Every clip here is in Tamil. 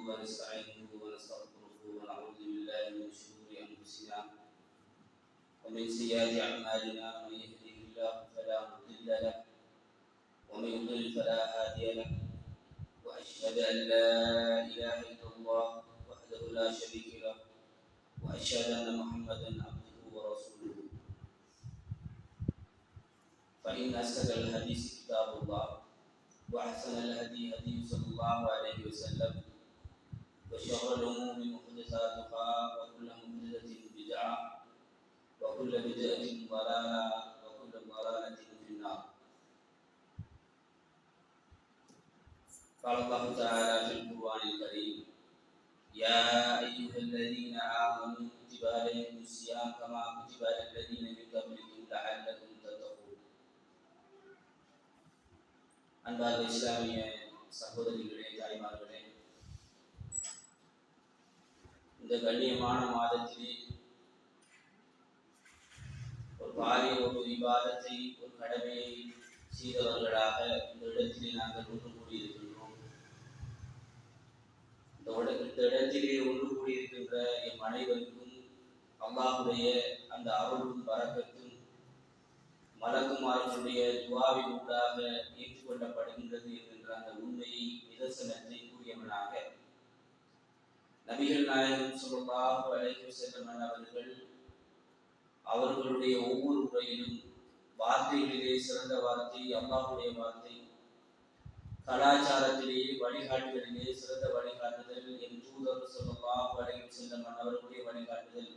ونستعينه ونستغفره ونعوذ بالله من شرور انفسنا ومن سيئات اعمالنا. من يهده الله فلا مضل له ومن يضلل فلا هادي له. واشهد ان لا اله الا الله وحده لا شريك له واشهد ان محمدا عبده ورسوله. فان اصدق الحديث كتاب الله واحسن الهدي هدي صلى الله عليه وسلم وشر الأمور محدثاتها وكل محدثة بدعة وكل بدعة ضلالة وكل ضلالة في النار. قال الله تعالى في القرآن الكريم: يا أيها الذين آمنوا كتب عليكم الصيام كما كتب على الذين من قبلكم لعلكم تتقون. அன்பார்ந்த இஸ்லாமிய சகோதரிகளே, தாய்மார்களே, இந்த கண்ணியமான மாதத்திலே ஒரு பாரிய ஒரு விவாதத்தை, ஒரு கடமையை செய்தவர்களாக இந்த இடத்திலே நாங்கள் ஒன்று கூடியிருக்கின்றோம். இந்த இடத்திலே ஒன்று கூடியிருக்கின்ற என் அனைவருக்கும் அல்லாஹ்வுடைய அந்த அருளும் பரக்கத்தும் மலக்குமார்களுடைய துஆவின் ஊடாக ஏற்றுக்கொள்ளப்படுகின்றது என்கின்ற அந்த உண்மையை நிதர்சனத்தை கூறியவனாக நபிகள் நாயகம் ஸல்லல்லாஹு அலைஹி வஸல்லம் அவர்கள் அவர்களுடைய ஒவ்வொரு உரையிலும் வார்த்தைகளிலே சிறந்த வார்த்தை அல்லாஹ்வுடைய வார்த்தை, கலாச்சாரத்திலேயே வழிகாட்டுதலிலே சிறந்த வழிகாட்டுதல் என் தூதர் ஸல்லல்லாஹு அலைஹி வஸல்லம் அவர்களுடைய வழிகாட்டுதல்,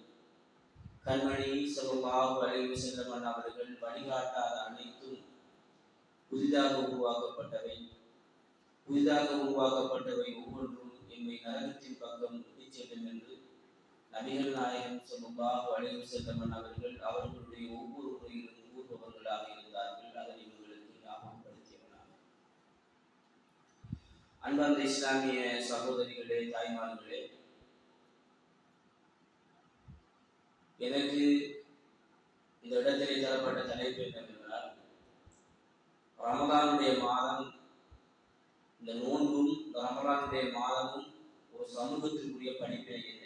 கண்மணி ஸல்லல்லாஹு அலைஹி வஸல்லம் அவர்கள் வழிகாட்டாத அனைத்தும் புதிதாக உருவாக்கப்பட்டவை ஒவ்வொன்றும் எம்மை நரகத்தின் பக்கம் இட்டுச் செல்லும் என்று நபிகள் நாயகம் ஸல்லல்லாஹு அலைஹி வஸல்லம் அவர்கள் அவர்களுடைய ஒவ்வொரு உரையிலும் கூறுபவர்களாக இருந்தார்கள். அதை இவர்களுக்கு ஞாபகப்படுத்தியவனாக. அன்பார்ந்த இஸ்லாமிய சகோதரிகளே, தாய்மார்களே, எனக்கு இந்த இடத்திலே தரப்பட்ட தலைப்பு என்னவென்றால், ரமலானுடைய மாதம், இந்த நோன்பும் ரமலானுடைய மாதமும் ஒரு சமூகத்திற்குரிய படிப்பினை என்ன?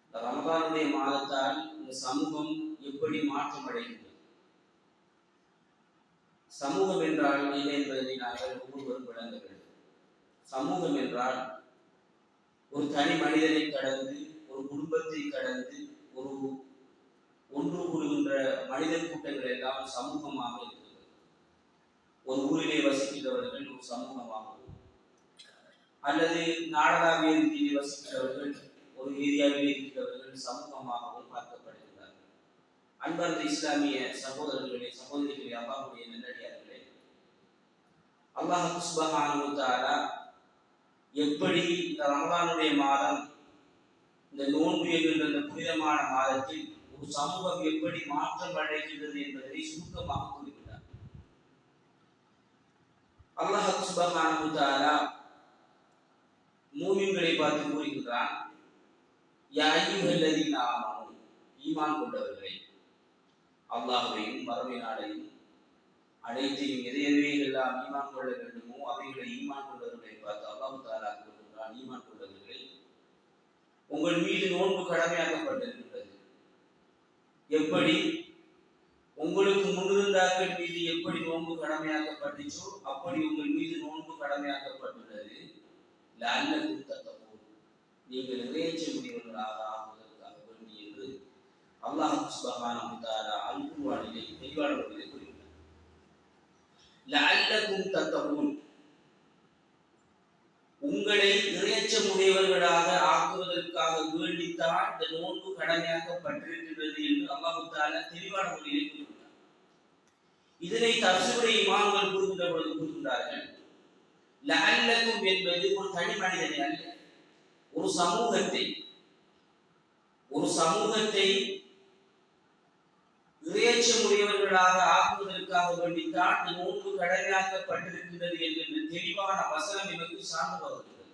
இந்த ரமலானுடைய மாதத்தால் இந்த சமூகம் எப்படி மாற்றம் அடைகின்றது? சமூகம் என்றால் என்ன என்பதை நாங்கள் ஒவ்வொருவரும் விளங்க வேண்டும். சமூகம் என்றால் ஒரு தனி மனிதனை கடந்து, ஒரு குடும்பத்தை கடந்து, ஒரு ஒன்று கூடுகின்ற மனித கூட்டங்கள் எல்லாம் சமூகமாக இருக்கிறது. ஒரு ஊரிலே வசிக்கின்றவர்கள் ஒரு சமூகமாகவும், அல்லது நாடளாவிய ரீதியில் வசிக்கிறவர்கள் ஒரு ஏரியாவில் இருக்கிறவர்கள் சமூகமாகவும் பார்க்கப்படுகிறார்கள். அன்பார்ந்த இஸ்லாமிய சகோதரர்களே, சகோதரிகளே, அல்லாஹ்வுடைய நல்லடியார்களே, அல்லாஹ் சுப்ஹானஹு வ தஆலா எப்படி இந்த ரமலானுடைய மாதம், இந்த நோன்பு என்கின்ற இந்த புனிதமான மாதத்தில் ஒரு சமூகம் எப்படி மாற்றம் அடைகின்றது என்பதை சுருக்கமாக கூறுகிறார். அல்லாஹ் சுப்ஹானஹு வ தஆலா மூமின்களை பார்த்து கூறுகிறான்: யா அய்யுஹல்லதீன ஆமனூ, ஈமான் கொண்டவர்களே, அல்லாஹ்வையும் மறுமை நாளையும் அனைத்தையும் எதையவே எல்லாம் ஈமான் கொள்ள வேண்டுமோ அவைகளை ஈமான் கொண்டவர்களை பார்த்து அல்லாஹ் தஆலா கூறுகிறான்: ஈமான் கொண்டவர்களே, உங்கள் மீது நோன்பு கடமையாக்கப்பட்டிருக்கிறது. எப்படி உங்களுக்கு முன்னிருந்தாக்கள் மீது எப்படி நோன்பு கடமையாக்கப்பட்டுச்சோ அப்படி உங்கள் மீது நோன்பு கடமையாக்கப்பட்டுள்ளது. லஅல்லக்கும் தத்தகூன், நீங்கள் இறையச்சமுடையவர்களாக ஆகுவதற்காக வேண்டி என்று அல்லாஹ் சுப்ஹானஹு வ தஆலா அல் குர்ஆனிலே தெளிவான முறையில் கூறுகிறார். லஅல்லக்கும் தத்தகூன், உங்களை இறையச்சமுடையவர்களாக ஆக்குவதற்காக வேண்டித்தான் இந்த நோன்பு கடமையாக்கப்பட்டிருக்கிறது என்று அல்லாஹ் தஆலா தெளிவான முறையில் கூறுகிறார். இதனை தஃசீருடைய இமாம்கள் கூறுகின்ற பொழுது கூறுகிறார்கள், லஅல்லக்கும் என்பது ஒரு தனி மனிதனை அல்ல, ஒரு சமூகத்தை இறையச்சமுடையவர்களாக ஆக்குவதற்காக வேண்டித்தான் இந்த நோன்பு கடமையாக்கப்பட்டிருக்கிறது என்கின்ற தெளிவான வசனம் எனக்கு சான்று பகர்கிறது.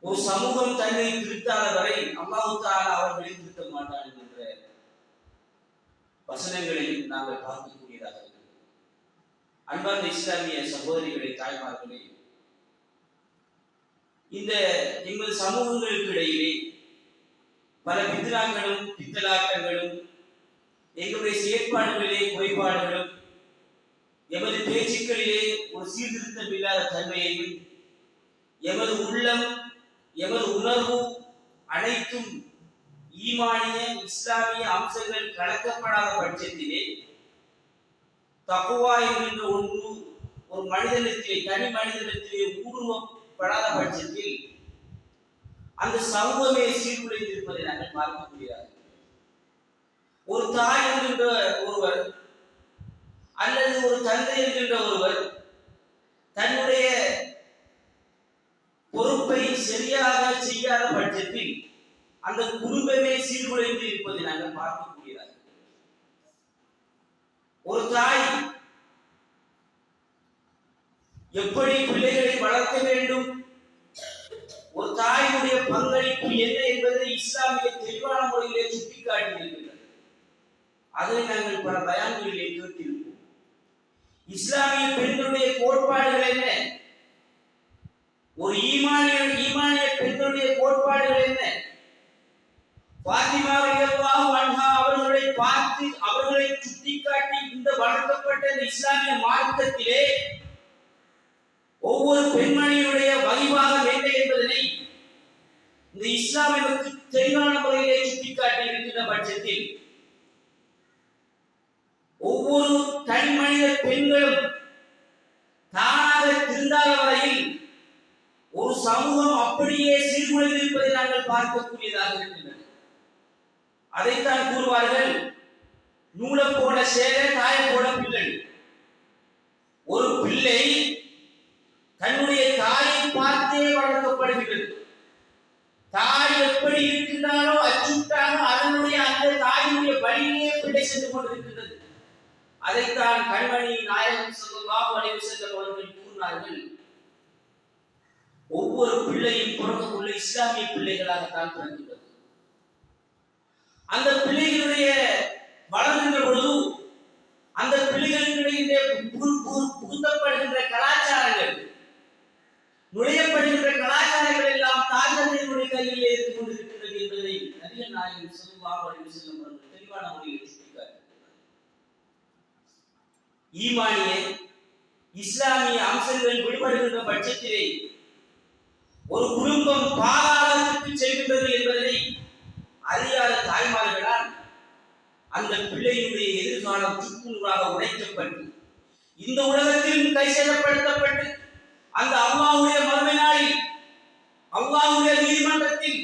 ஒரு சமூகம் தன்னை திருத்தாத வரை அல்லாஹ் தஆலா அவர்களை திருத்த மாட்டான் என்கின்ற வசனங்களையும் நாங்கள் பார்க்கக்கூடியதாக இருக்கிறது. அன்பார்ந்த இஸ்லாமிய சகோதரிகளே, தாய்மார்களே, இந்த எமது சமூகங்களுக்கு இடையிலே பல பித்னாக்களும் பித்தலாட்டங்களும், எங்களுடைய செயற்பாடுகளிலே குறைபாடுகளும், எமது பேச்சுக்களிலே ஒரு சீர்திருத்தம் இல்லாத தன்மையையும், எமது உள்ளம் எமது உணர்வு அனைத்தும் ஈமானிய இஸ்லாமிய அம்சங்கள் கலக்கப்படாத பட்சத்திலே தக்குவா என்கின்ற ஒன்று ஒரு மனிதனிடத்திலே, தனி மனிதனிடத்திலே ஊடுருவப்படாத பட்சத்தில் அந்த சமூகமே சீர்குலைந்திருப்பதை நாங்கள் பார்க்க முடியாது. ஒரு தாய் என்கின்ற ஒருவர் அல்லது ஒரு தந்தை என்கின்ற ஒருவர் தன்னுடைய பொறுப்பை சரியாக செய்யாத பட்சத்தில் அந்த குடும்பமே சீர்குலைந்து இருப்பதை நாங்கள் பார்க்க முடியாது. ஒரு தாய் எப்படி பிள்ளைகளை வளர்க்க வேண்டும், ஒரு தாயினுடைய பங்களிப்பு என்ன என்பதை இஸ்லாமிய தெளிவான முறையிலே சுட்டிக்காட்டியிருக்கிறது. அதை நாங்கள் பல பயான்களிலே கேட்டிருப்போம். இஸ்லாமிய பெண்களுடைய கோட்பாடுகள் என்ன, ஒரு ஈமானிய பெண்களுடைய கோட்பாடுகள் என்ன, பாத்திமா ரலியல்லாஹு அன்ஹா அவர்களை பார்த்து அவர்களை சுட்டிக்காட்டி இந்த வளர்க்கப்பட்ட இந்த இஸ்லாமிய மார்க்கத்திலே ஒவ்வொரு பெண்மணியுடைய வழிபாகம் என்ன என்பதனை இந்த இஸ்லாமிற்கு தெளிவான முறையிலே சுட்டிக்காட்டி இருக்கின்ற பட்சத்தில் ஒவ்வொரு தனி மனித பெண்களும் தானாக திருந்தாத வரையில் ஒரு சமூகம் அப்படியே சீர்குலைந்திருப்பதை நாங்கள் பார்க்கக்கூடியதாக இருக்கின்றது. அதைத்தான் கூறுவார்கள், நூலை போட சேலை தாய போட பிள்ளை. ஒரு பிள்ளை தன்னுடைய தாயை பார்த்தே வளர்க்கப்படுகிறது. தாய் எப்படி இருக்கின்றாலோ அச்சுட்டாக அதனுடைய அந்த தாயினுடைய வழியிலே பிள்ளை சென்று கொண்டிருக்கின்றது. அதைத்தான் கண்மணி நாயகம் ஸல்லல்லாஹு அலைஹி வஸல்லம் அவர்கள் கூறினார்கள், ஒவ்வொரு பிள்ளையும் பிறக்கக்கூடிய இஸ்லாமிய பிள்ளைகளாகத்தான் பிறக்கின்றது. அந்த பிள்ளைகளுடைய வளர்கின்ற பொழுது அந்த பிள்ளைகளிடையே புகுத்தப்படுகின்ற கலாச்சாரங்கள், நுழையப்படுகின்ற கலாச்சாரங்கள் எல்லாம் தாய்தந்தையினுடைய கையிலே இருந்து கொண்டிருக்கின்றது என்பதை நபிகள் நாயகம் ஸல்லல்லாஹு அலைஹி வஸல்லம் அவர்கள் தெளிவான முறையில் சுட்டிக்காட்டினார். ஈமானிய இஸ்லாமிய அம்சங்கள் விடுபடுகின்ற பட்சத்திலே ஒரு குடும்பம் பாதாளத்துக்கு செல்கின்றது என்பதை அறியாத தாய்மார்களால் அந்த பிள்ளையினுடைய எதிர்காலம் சுக்குநூறாக உடைக்கப்பட்டு இந்த உலகத்திலும் கைசேதப்படுத்தப்பட்டு அந்த அல்லாஹ்வுடைய மறுமை நாளில் அல்லாஹ்வுடைய நீதிமன்றத்தில்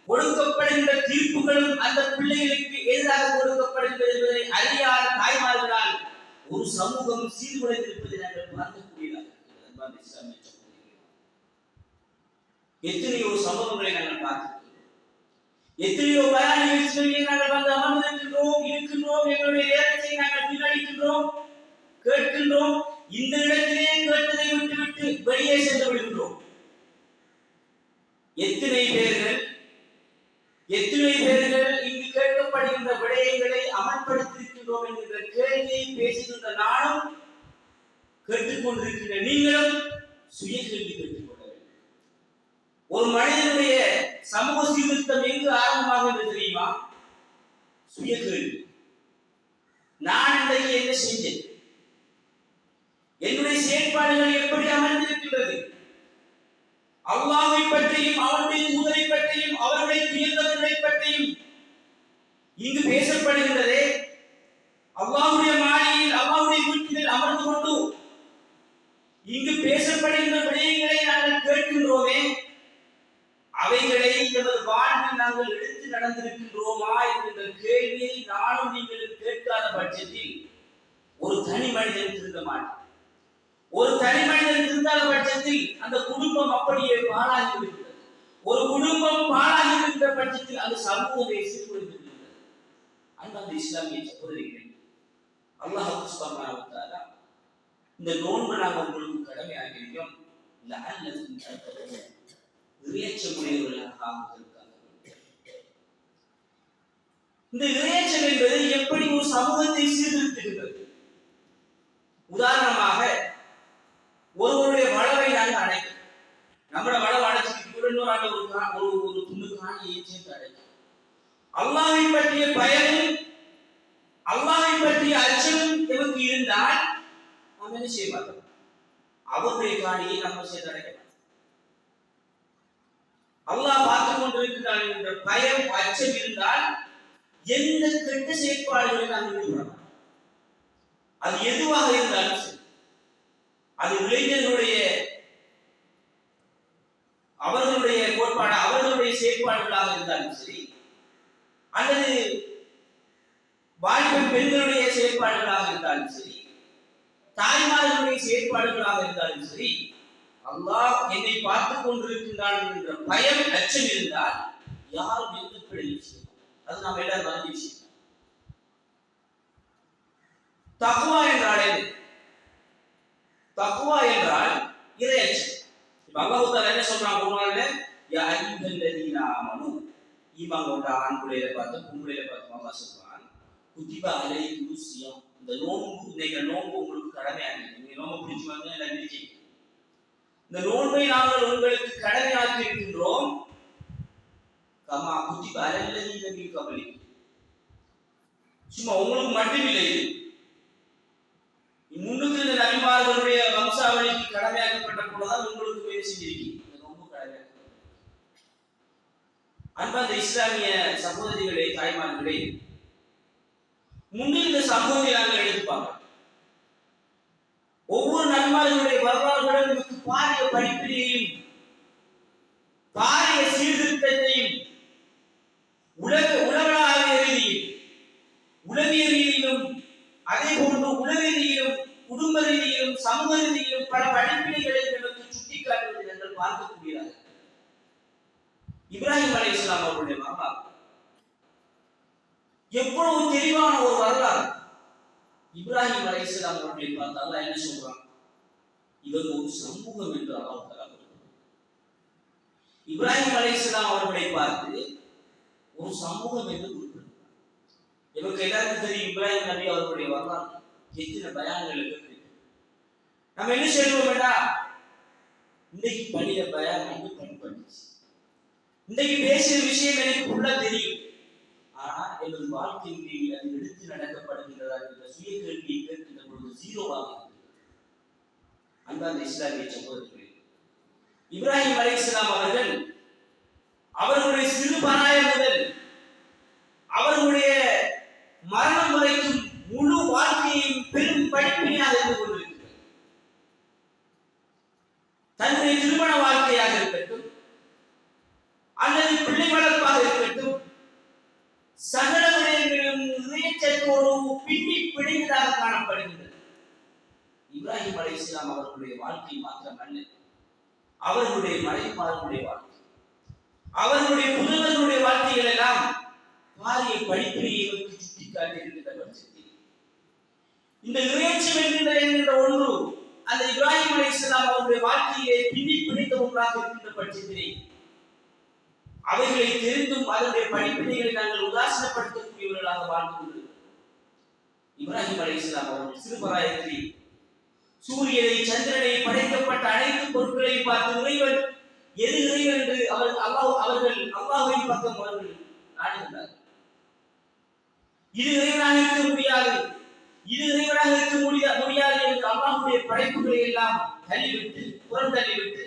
கொடுக்கப்படுகின்ற தீர்ப்புகளும் அந்த பிள்ளைகளுக்கு எதிராக கொடுக்கப்படுகிறது என்பதை அறியாத தாய்மார்களால் ஒரு சமூகம் சீர்குலைந்திருப்பதை நாங்கள் பார்க்கக்கூடியதாக இருக்கிறது. எத்தனையோ சம்பவங்களை நாங்கள் பார்த்திருக்கிறோம். எத்தனையோ பயான் நிகழ்ச்சிகளில் நாங்கள் வந்து அமர்ந்திருக்கின்றோம், இருக்கின்றோம், எங்களுடைய நேரத்தை நாங்கள் வீணடிக்கின்றோம், கேட்கின்றோம். இந்த இடத்திலே கேட்டதை விட்டுவிட்டு வெளியே சென்று விடுகின்றோம். எத்தனை பேர்கள் இங்கு கேட்கப்படுகின்ற விடயங்களை அமல்படுத்தியிருக்கின்றோம் என்கின்ற கேள்வியை பேசுகின்ற நானும் கேட்டுக்கொண்டிருக்கின்ற நீங்களும் சுய கேள்வி கேட்டுக்கொள்ள வேண்டும். ஒரு மனிதனுடைய சமூக சீர்திருத்தம் எங்கு ஆரம்பமாகிறது தெரியுமா? சுய கேள்வி. நான் இன்றைக்கு என்ன செஞ்சேன்? என்னுடைய செயற்பாடுகள் எப்படி அமர்ந்திருக்கின்றது? அல்லாஹ்வை பற்றியும் அவருடைய தூதரை பற்றியும் அவருடைய துயர்ந்தவர்களை பற்றியும் இங்கு பேசப்படுகின்றதே. அல்லாஹ்வுடைய மாளிகையில் அல்லாஹ்வுடைய வீட்டில் அமர்ந்து கொண்டு இங்கு பேசப்படுகின்ற விடயங்களை நாங்கள் கேட்கின்றோமே, அவைகளை எமது வாழ்வில் நாங்கள் எடுத்து நடந்திருக்கின்றோமா என்கின்ற கேள்வியை நானும் நீங்கள் கேட்காத பட்சத்தில் ஒரு தனி மனிதன் திருந்த மாட்டான். ஒரு தனி மனிதன் திருந்தாத பட்சத்தில் அந்த குடும்பம் அப்படியே பாழாகி விடுகிறது. ஒரு குடும்பம் பாழாகி விடுகிற பட்சத்தில் அந்த சமூகத்தை சீர்குலைந்திருக்கிறது. அன்பார்ந்த இஸ்லாமிய சகோதரிகளே, அல்லாஹ் சுப்ஹானஹு வ தஆலா இந்த நோன்பு நாங்கள் உங்களுக்கு கடமையாகி இருக்கிறோம். லஅல்லக்கும் தத்தகூன், இறையச்சமுடையவர்களாக ஆகுவதற்காக. இந்த இறையச்சம் என்பது எப்படி ஒரு சமூகத்தை சீர்திருத்துகிறது? உதாரணமாக ஒருவருடைய வளவை நாங்கள் அடைக்கிறோம். நம்மளோட வளவை அடைச்சிட்டு நம்ம என்ன செய்ய மாட்டோம், அவருடைய காணியை நம்ம சேர்த்து அடைக்கலாம். அல்லாஹ் பார்த்து கொண்டிருக்கிறான் என்ற பயம் அச்சம் இருந்தால் எந்த கெட்ட செயற்பாடுகளை நாம் ஈடுபடலாம். அது எதுவாக இருந்தாலும் சரி, அது இளைஞர்களுடைய அவர்களுடைய கோட்பாடு அவர்களுடைய செயற்பாடுகளாக இருந்தாலும் சரி, அல்லது வாலிப பெண்களுடைய செயற்பாடுகளாக இருந்தாலும் சரி, தாய்மார்களுடைய செயற்பாடுகளாக இருந்தாலும் சரி, அல்லாஹ் என்னை பார்த்துக் கொண்டிருக்கின்றான் என்ற பயம் அச்சம் இருந்தால் யாரும் எந்த பிழையும் செய்யும். அது நாம் எல்லாரும் அறிந்த விஷயம். தக்வா என்றால் என்ன? தக்வா என்றால் இறையச்சம். இப்ப அல்லாஹ் தஆலா என்ன சொல்றான் குர்ஆன்ல, யா அய்யுஹல்லதீன ஆமனு, ஈமான் கொண்ட ஆண் பிள்ளைகளை பார்த்து பொம்பளைகளை பார்த்து அல்லாஹ் சொல்றான், குத்திப அலைக்குமுஸ் ஸியாம், இந்த நோன்பு இன்னைக்கு நோன்பு உங்களுக்கு கடமையாகி, நீங்க நோன்பு பிடிச்சு வந்து எல்லாம் இருக்கீங்க, இந்த நோன்பை நாங்கள் உங்களுக்கு கடமையாக்கி இருக்கின்றோம். கமா குத்திப அலல்லதீன மின் கப்லிக்கும், சும்மா உங்களுக்கு மட்டுமில்லை, முன்னுக்கு இந்த நபிமார்களுடைய வம்சாவளிக்கு கடமையாக்கப்பட்ட போலதான் உங்களுக்கு வேலை செஞ்சிருக்கீங்க. இந்த நோன்பு கடமையாக்கப்பட்ட. அன்பார்ந்த இஸ்லாமிய சகோதரிகளே, தாய்மார்களே, முன்னில் இந்த சமூகத்தை நாங்கள் எடுத்துப்பாங்க. ஒவ்வொரு நன்மார்களுடைய வரலாறுகளும் நமக்கு பாரிய படிப்பினையையும் பாரிய சீர்திருத்தத்தையும் உலகளாவிய ரீதியில் உளவிய ரீதியிலும் அதே போன்று உலக ரீதியிலும் குடும்ப ரீதியிலும் சமூக ரீதியிலும் பல படிப்பினைகளை நமக்கு சுட்டிக்காட்டுவதை நாங்கள் பார்க்கக்கூடியதாக. இப்ராஹிம் அலைஹிஸ்ஸலாம் அவர்களுடைய வரலாறு எவ்வளவு தெளிவான ஒரு வரலாறு. இப்ராஹிம் அலைஹிஸ்ஸலாம் அவர்களை பார்த்து அல்லாஹ் என்ன சொல்றான், இவங்க ஒரு சமூகம் என்று அல்லாஹ் தஆலா சொல்றான். இப்ராஹிம் அலைஹிஸ்ஸலாம் அவர்களை பார்த்து ஒரு சமூகம் என்று குறிப்பிட்டார். இவங்க எல்லாருக்கும் தெரியும் இப்ராஹிம் நபி அவர்களுடைய வரலாறு எத்தனை பயான்கள் இருக்கு. நம்ம என்ன செய்வோம் வேண்டா, இன்னைக்கு படித்த பயான் வந்து பண்ணிச்சு, இன்னைக்கு பேசிய விஷயம் எனக்கு உள்ள தெரியும், ஆனா எனது வாழ்க்கையில் அது எடுத்து நடக்கப்படுகின்றதா என்ற சுய கேள்வியை கேட்கின்ற பொழுது ஜீரோவாக இருக்கிறது. அன்பார்ந்த இஸ்லாமிய சகோதரர்களே, இப்ராஹிம் அலைஹிஸ்ஸலாம் அவர்கள் அவர்களுடைய சிறு பராயம் முதல் அவர்களுடைய மரணம் வரைக்கும் முழு வாழ்க்கையையும் பெரும் படிப்பினையாக இருந்து கொண்டிருக்கிறது. தன்னுடைய திருமண வாழ்க்கையாக இருக்கட்டும் அல்லது பிள்ளை வளர்ப்பாக இருக்கட்டும், சகல விடயங்களிலும் இறைச்சத்தோடு பின்னி பிடிந்ததாக காணப்படுகின்றது. இப்ராஹிம் அலைஹிஸ்ஸலாம் அவர்களுடைய வாழ்க்கை மாத்திரமல்ல, அவர்களுடைய மனைவிமார்களுடைய வாழ்க்கை, அவர்களுடைய புதல்வர்களுடைய வாழ்க்கைகள் எல்லாம் பாரிய படிப்பினையை சுட்டிக்காட்டி இருக்கின்ற பட்சத்தில் இந்த இறைச்சம் என்கின்ற ஒன்று அந்த இப்ராஹிம் அலைஹிஸ்ஸலாம் அவருடைய வாழ்க்கையிலே பின்னி பிடித்த ஒன்றாக இருக்கின்ற பட்சத்திலே அவைகளை தெரிந்தும் அதனுடைய படிப்பினைகளை நாங்கள் உதாசீனப்படுத்தக்கூடியவர்களாக வாழ்ந்து கொண்டிருக்கிறோம். இப்ராஹிம் அலைஹிஸ்ஸலாம் அவர்கள் சிறுபராயத்தில் சூரியனை சந்திரனை படைக்கப்பட்ட அனைத்து பொருட்களை பார்த்து இறைவன் எது இறைவன் என்று அவர்கள் அல்லாஹ்வின் பக்கம் அவர்கள் நாடுகின்றார்கள். இது இறைவனாக இருக்க முடியாது, இது இறைவனாக இருக்க முடியாது என்று அல்லாஹ்வுடைய படைப்புகளை எல்லாம் தள்ளிவிட்டு புறந்தள்ளிவிட்டு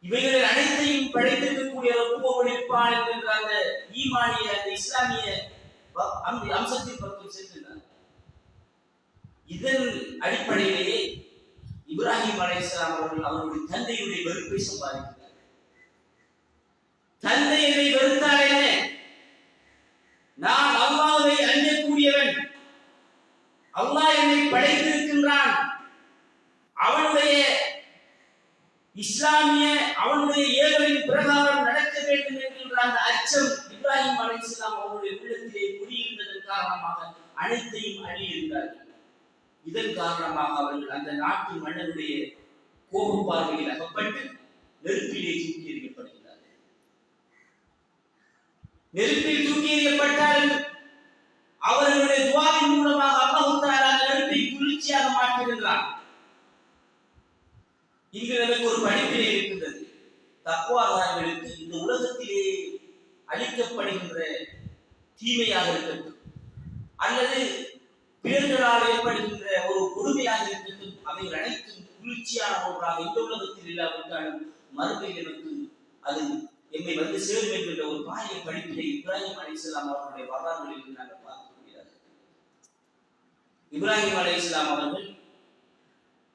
இவைகளை அனைத்தையும் படைத்திருக்கக்கூடிய ரப்போடு இருப்பான் என்கின்ற அந்த ஈமானிய அந்த இஸ்லாமிய அம்சத்தின் பக்கம் சென்றிருந்தார். இதன் அடிப்படையிலேயே இப்ராஹிம் அலைஹிஸ்ஸலாம் அவர்கள் அவருடைய தந்தையுடைய வெறுப்பை சம்பாதிக்கிறார். தந்தை என்னை வெறுத்தால் என்ன, நான் அல்லாஹ்வை அஞ்சக்கூடியவன், அல்லாஹ் என்னை படைத்திருக்கின்றான், அவனுடைய இஸ்லாமிய அவனுடைய ஏவலின் பிரகாரம் நடக்க வேண்டும் என்கின்ற அந்த அச்சம் இப்ராஹிம் அலைஹிஸ்ஸலாம் அவருடைய உள்ளத்திலே குடியிருந்ததன் காரணமாக அனைத்தையும் அழியிருந்தார்கள். இதன் காரணமாக அவர்கள் அந்த நாட்டு மன்னனுடைய கோப பார்வையில் அகப்பட்டு நெருப்பிலே தூக்கி எறியப்படுகிறார்கள். நெருப்பில் தூக்கி எறியப்பட்டால் அவர்களுடைய துஆவின் மூலமாக அல்லாஹ் தஆலா அந்த நெருப்பை குளிர்ச்சியாக மாற்றுகின்றான். இங்கு நமக்கு ஒரு படிப்பினை இருக்கின்றது. தக்வாதாரிகளுக்கு இந்த உலகத்திலே அளிக்கப்படுகின்ற தீமையாக இருக்கட்டும் அல்லது பிறர்களால் ஏற்படுகின்ற ஒரு கொடுமையாக அவைகள் அனைத்தும் குளிர்ச்சியான ஒன்றாக இந்த உலகத்தில் இல்லாவிட்டாலும் மறுமையில் எனக்கு அது எம்மை வந்து சேரும் என்கின்ற ஒரு பாரிய படிப்பினை இப்ராஹிம் அலைஹிஸ்ஸலாம் அவர்களுடைய வரலாறுகளில் நாங்கள் பார்க்க முடியாது. இப்ராஹிம் அலைஹிஸ்ஸலாம் அவர்கள்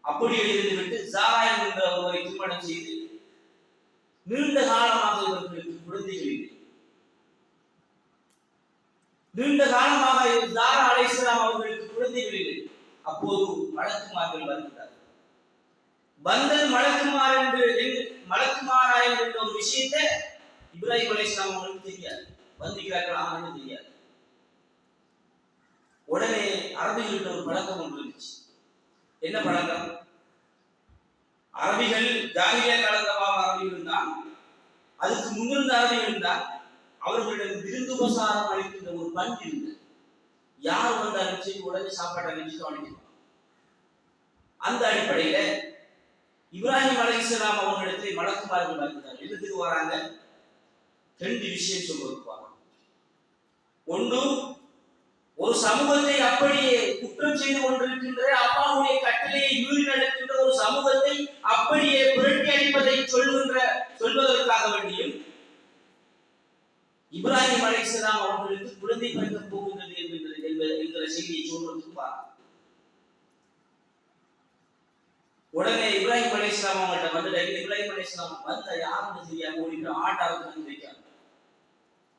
அப்படியே இருந்துவிட்டு ஜாரா என்கின்ற ஒருவரை திருமணம் செய்து நீண்ட காலமாக இவர்களுக்கு குழந்தைகள் இல்லை. நீண்ட காலமாக ஜாரா அலைஹிஸ்ஸலாம் அவர்களுக்கு குழந்தைகள் இல்லை. அப்போது மலக்குமார்கள் வருகிறார்கள். வந்தது மலக்குமாரா என்ற ஒரு விஷயத்தை இப்ராஹிம் அலைஹிஸ்ஸலாம் அவர்களுக்கு தெரியாது. வந்திருக்கிறார்களான்னு தெரியாது. உடனே அரபிகளின் ஒரு பழக்கம் ஒன்று இருந்துச்சு. என்ன பழக்கம்? அரபிகள் ஜாகிலியா காலத்தவாக அரபிகள் தான், அதுக்கு முன்னிருந்த அரபிகள் தான், அவர்களிடம் விருந்துபசாரம் அளிக்கின்ற ஒரு பண்பு இருந்தது. யார் வந்தாலும் சரி உடனே சாப்பாட்டை அளிச்சு கவனிக்கணும். அந்த அடிப்படையில இப்ராஹிம் அலைஹிஸ்ஸலாம் அவர்களிடத்தில் மலக்குமார்கள் வருகிறார்கள். எதுக்கு வராங்க? ரெண்டு விஷயம் சொல்வதற்கு வராங்க. ஒன்று, ஒரு சமூகத்தை அப்படியே குற்றம் செய்து கொண்டிருக்கின்ற அல்லாஹ்வுடைய கட்டளையை மீறி நடக்கின்ற ஒரு சமூகத்தை அப்படியே புரட்டி அடிப்பதை சொல்வதற்காக வேண்டியும் இப்ராஹிம் அலைஹிஸ்ஸலாம் அவர்களுக்கு குழந்தை பிறக்கப் போகின்றது என்கிற செய்தியை சொல்வதற்கு வராங்க. உடனே இப்ராஹிம் அலைஹிஸ்ஸலாம் அவங்கள்ட்ட வந்துட்டாங்க. இப்ராஹிம் அலைஹிஸ்ஸலாம் வந்த யாருன்னு தெரியாம ஓடிட்டு ஆட்டாவுக்கு வந்து வைக்காங்க.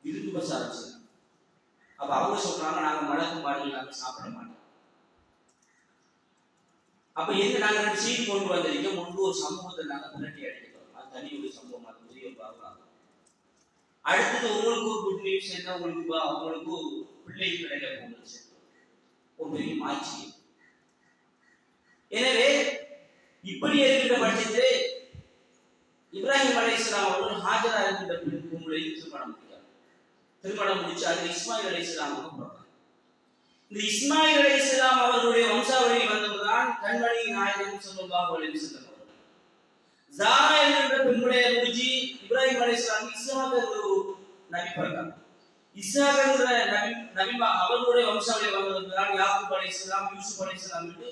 விருந்து பசாரம். அப்ப அவங்க சொல்றாங்க, நாங்க மலக்குமார்கள் நாங்க சாப்பிட மாட்டோம். அப்ப எங்க நாங்க ரெண்டு செய்தி கொண்டு வந்திருக்கோம். முன்பு ஒரு சமூகத்தை நாங்க புரட்டி அடிக்கிறோம். அது தனி ஒரு சம்பவம், அது பெரிய பாருங்க. அடுத்தது உங்களுக்கு ஒரு குட் நியூஸ் என்ன, உங்களுக்கு பிள்ளை கிடைக்க போகுது, ஒரு பெரிய மாட்சி. எனவே இப்படி இருக்கின்ற பட்சத்திலே இப்ராஹிம் அலைஹிஸ்ஸலாம் அவர்கள் ஹாஜரா இருக்கின்ற பெண்களை திருமணம் முடிச்சு அது இஸ்மாயில் அலைஹிஸ்ஸலாம் பிறந்தார். இந்த இஸ்மாயில் அலைஹிஸ்ஸலாம் அவர்களுடைய வம்சாவளியில் வந்தவர்தான் கண்மணி நாயகம் ஸல்லல்லாஹு அலைஹி வஸல்லம் அவர்கள். ஜாரா என்கின்ற பெண்ணுடைய முடிச்சு இப்ராஹிம் அலைஹிஸ்ஸலாம் இஸ்ஹாக் என்ற ஒரு நபி பிறந்தார். இஸ்ஹாக் என்ற நபி அவர்களுடைய வம்சாவளியில் வந்தவர்தான் யாக்கூப் அலைஹிஸ்ஸலாம், யூசுப் அலைஹிஸ்ஸலாம் என்று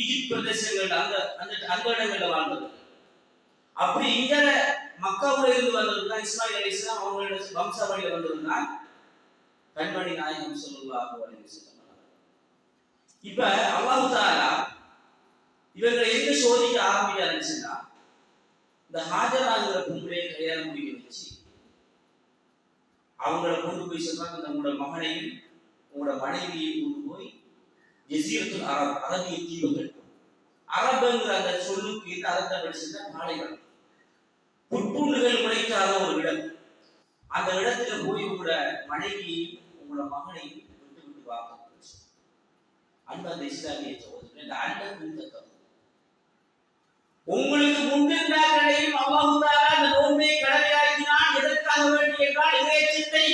ஈஜிப்ட் பிரதேசங்கள் அந்த இடங்களில் வாழ்ந்தது. அப்படி இங்க மக்காவுல இருந்து வந்ததுதான் இஸ்மாயில் அலைஹிஸ்ஸலாம் அவங்களோட வம்சாவளியில வந்ததுதான் கண்மணி நாயகம் ஸல்லல்லாஹு அலைஹி வஸல்லம். இப்ப அல்லாஹ் தஆலா இவங்களை எங்க சோதிக்க ஆரம்பிச்சாருன்னா, இந்த ஹாஜராங்கிற பொம்பளை கல்யாணம் முடிக்க வச்சு அவங்கள கொண்டு போய் சொல்றாங்க, உங்களோட மகனையும் உங்களோட மனைவியையும் கொண்டு போய் ஜஸீரத்துல் அரப், அரபிய தீவுகள், அரபுங்கிற அந்த சொல்லுக்கு இந்த அர்த்தம் படிச்சிருந்தா பாலைவனம், புற்பூண்டுகள் முளைக்காத ஒரு இடம். அந்த இடத்துல போய் உங்களோட மனைவியையும் உங்களோட மகனையும் விட்டு விட்டு வாங்க. அந்த இஸ்லாமிய சகோதரர்கள் அந்த உங்களுக்கு முன்னிருந்தார்களையும் அல்லாஹ் தஆலா அந்த நோன்பை கடமையாக்கினான். எதற்காக வேண்டி என்றால் இறைச்சித்தை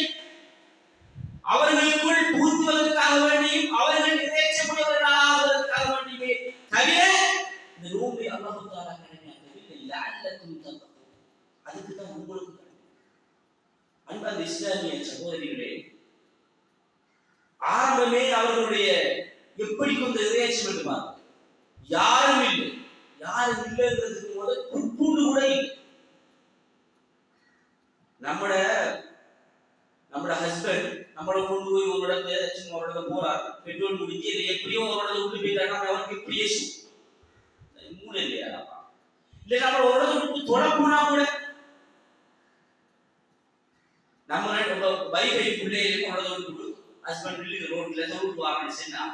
அவர்களுக்குள் புகுத்துவதற்காக வேண்டியும் அவர்கள் இறைச்சமுடையவர்களாவதற்காக வேண்டியுமே தவிர இந்த நோன்பை அல்லாஹ் தஆலா கடமையாக்கவில்லை. லஅல்லக்கும் தத்தகூன், அதுக்கு தான் உங்களுக்கு. அன்பார்ந்த இஸ்லாமிய சகோதரிகளே, ஆரம்பமே அவர்களுடைய எப்படி கொஞ்சம் இறைச்சம் என்று பாருங்க. யாரும் இல்லைங்கிறதுக்கு முதல் புற்பூண்டு கூட இல்லை. நம்மட ஹஸ்பண்ட் நம்மளை கொண்டு போய் ஒரு இடத்துல சும்மா ஒரு இடத்துல போறார், பெட்ரோல் முடிஞ்சு இதை எப்படியோ ஒரு இடத்துல விட்டு போயிட்டாங்க, அவருக்கு எப்படி ஏசும் மூளை இல்லையா? இல்லை நம்மள ஒரு இடத்துல விட்டு தொட போனா கூட நம்ம வைஃபை பிள்ளைகளுக்கு ஒரு இடத்துல விட்டு ஹஸ்பண்ட் இல்லைங்க ரோட்ல தொழில் வாங்கன்னு சொன்னா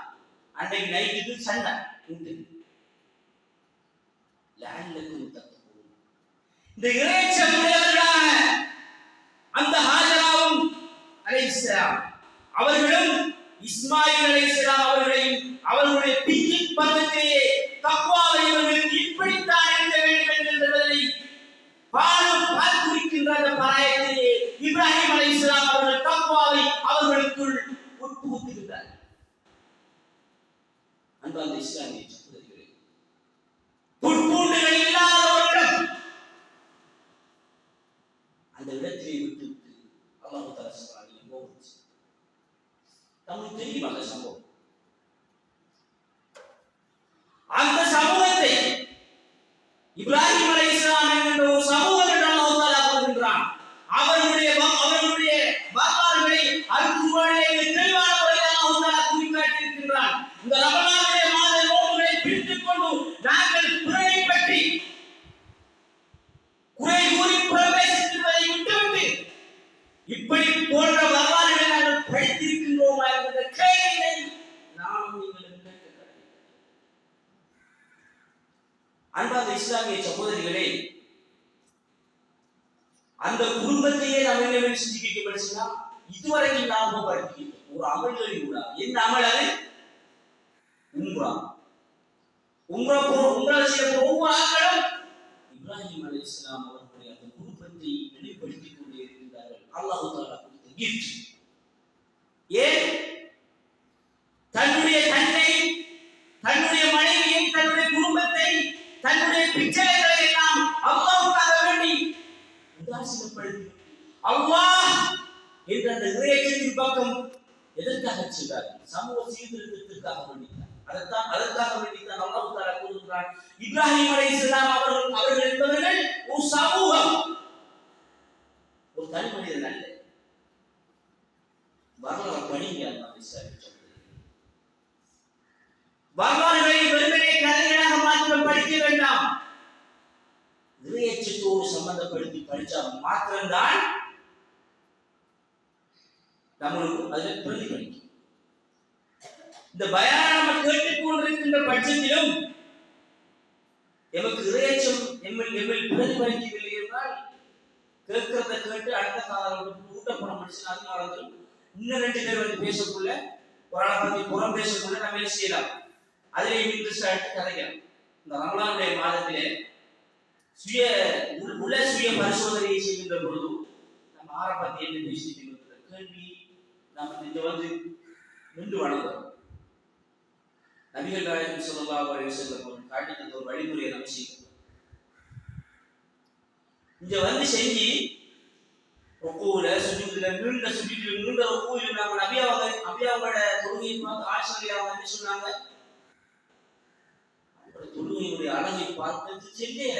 அன்றைக்கு நைட்டுக்கு சண்டை உண்டு. இந்த இறைச்சமுடையவர்களான அந்த ஹாஜராவும் அலைஹிஸ்ஸலாம் அவர்களும் இஸ்மாயில் அலைஹிஸ்ஸலாம் அவர்களையும் அவர்களுடைய பிஞ்சு பருவத்திலேயே தக்வாவை இவர்களுக்கு இப்படித்தான் இருக்க வேண்டும் என்பதை பார்த்திருக்கின்ற அந்த பராயத்திலே இப்ராஹிம் அலைஹிஸ்ஸலாம் அவர்கள் தக்வாவை அவர்களுக்குள் உட்புகுத்துகிறார். அன்பார்ந்த இஸ்லாமிய சகோதரர்களே, புற்பூண்டுகள் இல்லாத ஒரு இடம், அந்த இடத்திலே விட்டு அல்லாஹ் தஆலா சொல்றாங்க, நமக்கு தெரியும் அந்த சம்பவம். அந்த சமூகம் பிரித்துக் கொண்டு நாங்கள் பிறரை பற்றி குறை கூறி பிரவேசிப்பதை விட்டுவிட்டு இப்படி போன்ற வரலாறுகளை நாங்கள் படித்திருக்கின்றோமா என்ற கேள்வியை நானும் நீங்களும் கேட்க. அன்பார்ந்த இஸ்லாமிய சகோதரிகளே, அந்த குடும்பத்தையே நாம் என்ன சிந்திக்க படிச்சுன்னா இதுவரைக்கும் ஞாபகப்படுத்தி ஒரு அமல்களில் கூட என்ன அமல் அது? உம்ரா. உம்ரா செய்ய ஒவ்வொரு ஆட்களும் இப்ராஹிம் அலைஹிஸ்ஸலாம் அவர்களுடைய அந்த குடும்பத்தை வெளிப்படுத்திக் கொண்டே இருக்கின்றார்கள். அல்லாஹ் தஆலா கொடுத்த கிஃப்ட். ஏன் தன்னுடைய தன்னை, தன்னுடைய மனைவியை, தன்னுடைய குடும்பத்தை, தன்னுடைய பிச்சைகளை எல்லாம் அல்லாஹ்வுக்காக வேண்டி உதாசீனப்படுத்தி அல்லாஹ் என்ற அந்த இறையச்சத்தின் பக்கம் எதற்காக சென்றார்கள்? சமூக சீர்திருத்தத்திற்காக வேண்டித்தான். அதற்காக வேண்டித்தான் அல்லாஹ் தஆலா கூறுகிறான், இப்ராஹிம் அலைஹிஸ்ஸலாம் அவர்கள் என்பவர்கள் ஒரு சமூகம், ஒரு தனி மனிதன் அல்ல. வரலாறு படிங்க. வரலாறுகளை வெறுமனே கதைகளாக மாத்திரம் படிக்க வேண்டாம். இறையச்சத்தோடு சம்பந்தப்படுத்தி படித்தால் மாத்திரம்தான் நம்மளுக்கு அதில் பிரதிபலிக்கும். இந்த பயானை நம்ம கேட்டுக் கொண்டிருக்கின்ற பட்சத்திலும் எமக்கு இறையச்சம் எம்மில் பிரதிபலிக்கவில்லை என்றால் கேட்கிறத கேட்டு அடுத்த காலம் ஊட்டப்படம் மனுஷன் அது மறந்துடும். இன்னும் 2 பேர் வந்து பேசக்குள்ள ஒரு ஆளை பற்றி புறம் பேசக்குள்ள நம்ம என்ன செய்யலாம்? அதிலே இன்ட்ரெஸ்ட் எடுத்து கதைக்கலாம். இந்த ரமலானுடைய மாதத்திலே சுய பரிசோதனையை செய்கின்ற பொழுது நம்ம ஆரம்பத்தை என்ன பேசிட்டு கேள்வி நம்ம இங்க வந்து நின்று வணங்குறோம். நபிகள் நாயகம் ஸல்லல்லாஹு அலைஹி வஸல்லம் காட்டின ஒரு வழிமுறையை நம்ம செய்யணும். இங்க வந்து செஞ்சு ருக்கூல சுஜூதுல நீண்ட ருக்கூல நம்ம நபியாவோட தொழுகையை பார்த்து ஆசிரியர் என்ன சொன்னாங்க? தொழுகையுடைய அழகை பார்த்து செஞ்சே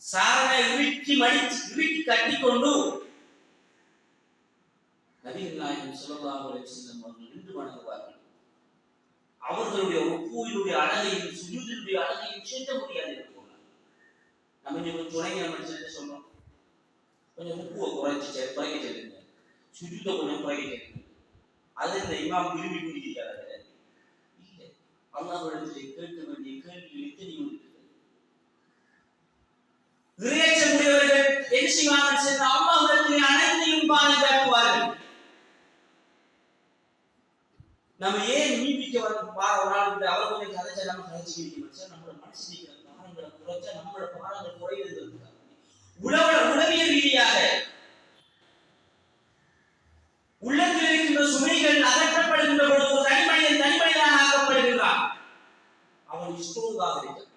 சாரனை இறுக்கி கட்டிக்கொண்டு நபிகள் நாயகம் ஸல்லல்லாஹு அலைஹி வஸல்லம் அவர்கள் நின்று வணங்குவார்கள். அவர்களுடைய ருக்கூவினுடைய அழகையும் சுஜூதினுடைய அழகையும் செல்ல முடியாது என்று சொன்னார். நம்ம கொஞ்சம் துணைங்க நம்ம சொல்றோம், கொஞ்சம் ருக்குவை குறைக்க சொல்லுங்க, சுஜூதை கொஞ்சம் குறைக்க சொல்லுங்க. அது இந்த இமாம் விரும்பி குடிக்கிறாரு இல்லை. அல்லாஹ்விடத்தில் கேட்க வேண்டிய கேள்விகள் எத்தனையும் இருக்கிறது. இறையச்சமுடையவர்கள் என்ன செய்வார்கள்? சென்ற அல்லாஹ்விடத்திலே அனைத்தையும் பாதுகாக்குவார்கள். நம்ம ஏன் மீட்பிக்க ஒரு நாள் அவர் கொஞ்சம் கதைச்சா நம்ம கதைச்சு முடிக்க நம்மளோட மனசு நிற்கிற பாரங்களை குறைச்சா நம்மளோட பாரங்கள் குறைகிறது. உளவியல் ரீதியாக உள்ளத்தில் இருக்கின்ற சுமைகள் அகற்றப்படுகின்ற பொழுது ஒரு தனிமனிதனாக ஆக்கப்படுகின்றான். அவன் ஸ்ட்ராங்காக இருக்கிறான்.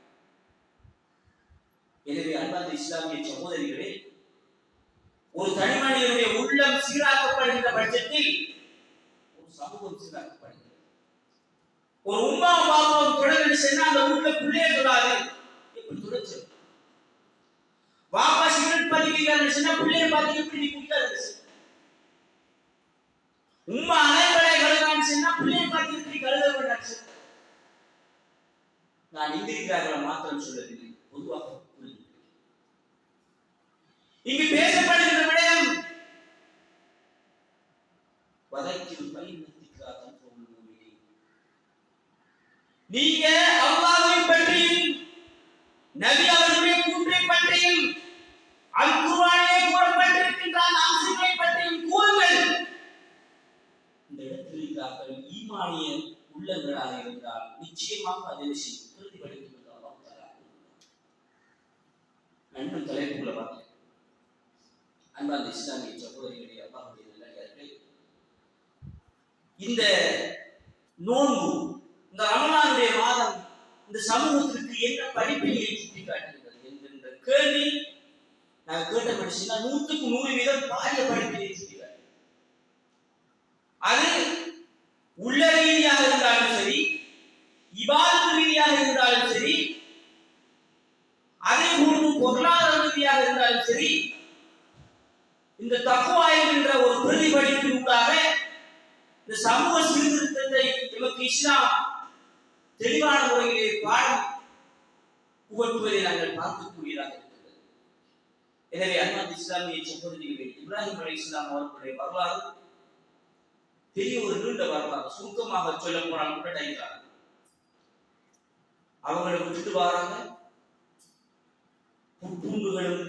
எனவே அன்பார்ந்த இஸ்லாமிய சகோதரிகளே, ஒரு தனிமனிதனுடைய உள்ளம் சீராக்கப்படுகின்ற பட்சத்தில் ஒரு சமூகம் சீராக்கப்படுகிறது. ஒரு உம்மா பாப்பாவும் தொடர்ந்து சென்னா அந்த ஊர்ல பிள்ளைய தொடாது. எப்படி தொடச்சு? பாப்பா சிகரெட் பாதிக்கிறான்னு சொன்னா பிள்ளைய பாதிக்க எப்படி குடிக்காது? உம்மா அலைகளை கழுகான்னு சொன்னா பிள்ளைய பாதிக்க எப்படி கழுக வேண்டாச்சு? நான் இங்கிருக்கிறார்கள் மாத்திரம் சொல்லவில்லை, பொதுவாக இங்கு பேசப்படுகின்ற விடயம் வதைக்கும் பையனுக்காக நீங்க அல்லாஹ்வை பற்றியும் நபி அவர்களுடைய கூற்றை பற்றியும் அல் குர்ஆனிலே கூறப்பட்டிருக்கின்ற அம்சங்களை பற்றியும் கூறுங்கள். இந்த இடத்தில் இருக்கிறார்கள் ஈமானிய உள்ளங்களாக இருந்தால் நிச்சயமாக அதை பிரதிபலிக்கும் என்று அல்லாஹ் தஆலா நன்மை தலைப்புள்ள பார்த்தேன். அன்பார்ந்த இஸ்லாமிய சகோதரிகளே, அல்லாஹ்வுடைய நல்லடியார்களே, இந்த நோன்பு, இந்த ரமலானுடைய மாதம் இந்த சமூகத்திற்கு என்ன படிப்பினை சுட்டி காட்டுகிறது என்கின்ற கேள்வி நான் கேட்ட படிச்சுன்னா 100க்கு 100% பாரிய படிப்பினை சுட்டி காட்டு. அது உள்ள ரீதியாக இருந்தாலும் சரி, இபாதத் ரீதியாக இருந்தாலும் சரி, அதே போன்று பொருளாதார ரீதியாக இருந்தாலும் சரி, இந்த தக்வா என்கின்ற ஒரு பிரதிபலிப்பின் ஊடாக இந்த சமூக சீர்திருத்தத்தை நமக்கு இஸ்லாம் தெளிவான முறையிலே பாடம் புகட்டுவதை நாங்கள் பார்க்கக்கூடியதாக இருக்கிறது. எனவே அன்பார்ந்த இஸ்லாமிய சகோதரிகளே, இப்ராஹிம் அலைஹிஸ்ஸலாம் அவர்களுடைய வரலாறு பெரிய ஒரு நீண்ட வரலாறு. சுருக்கமாக சொல்ல போனால் கூட டைக்காக அவங்களை விட்டுட்டு வராங்க. பூண்டுகளும்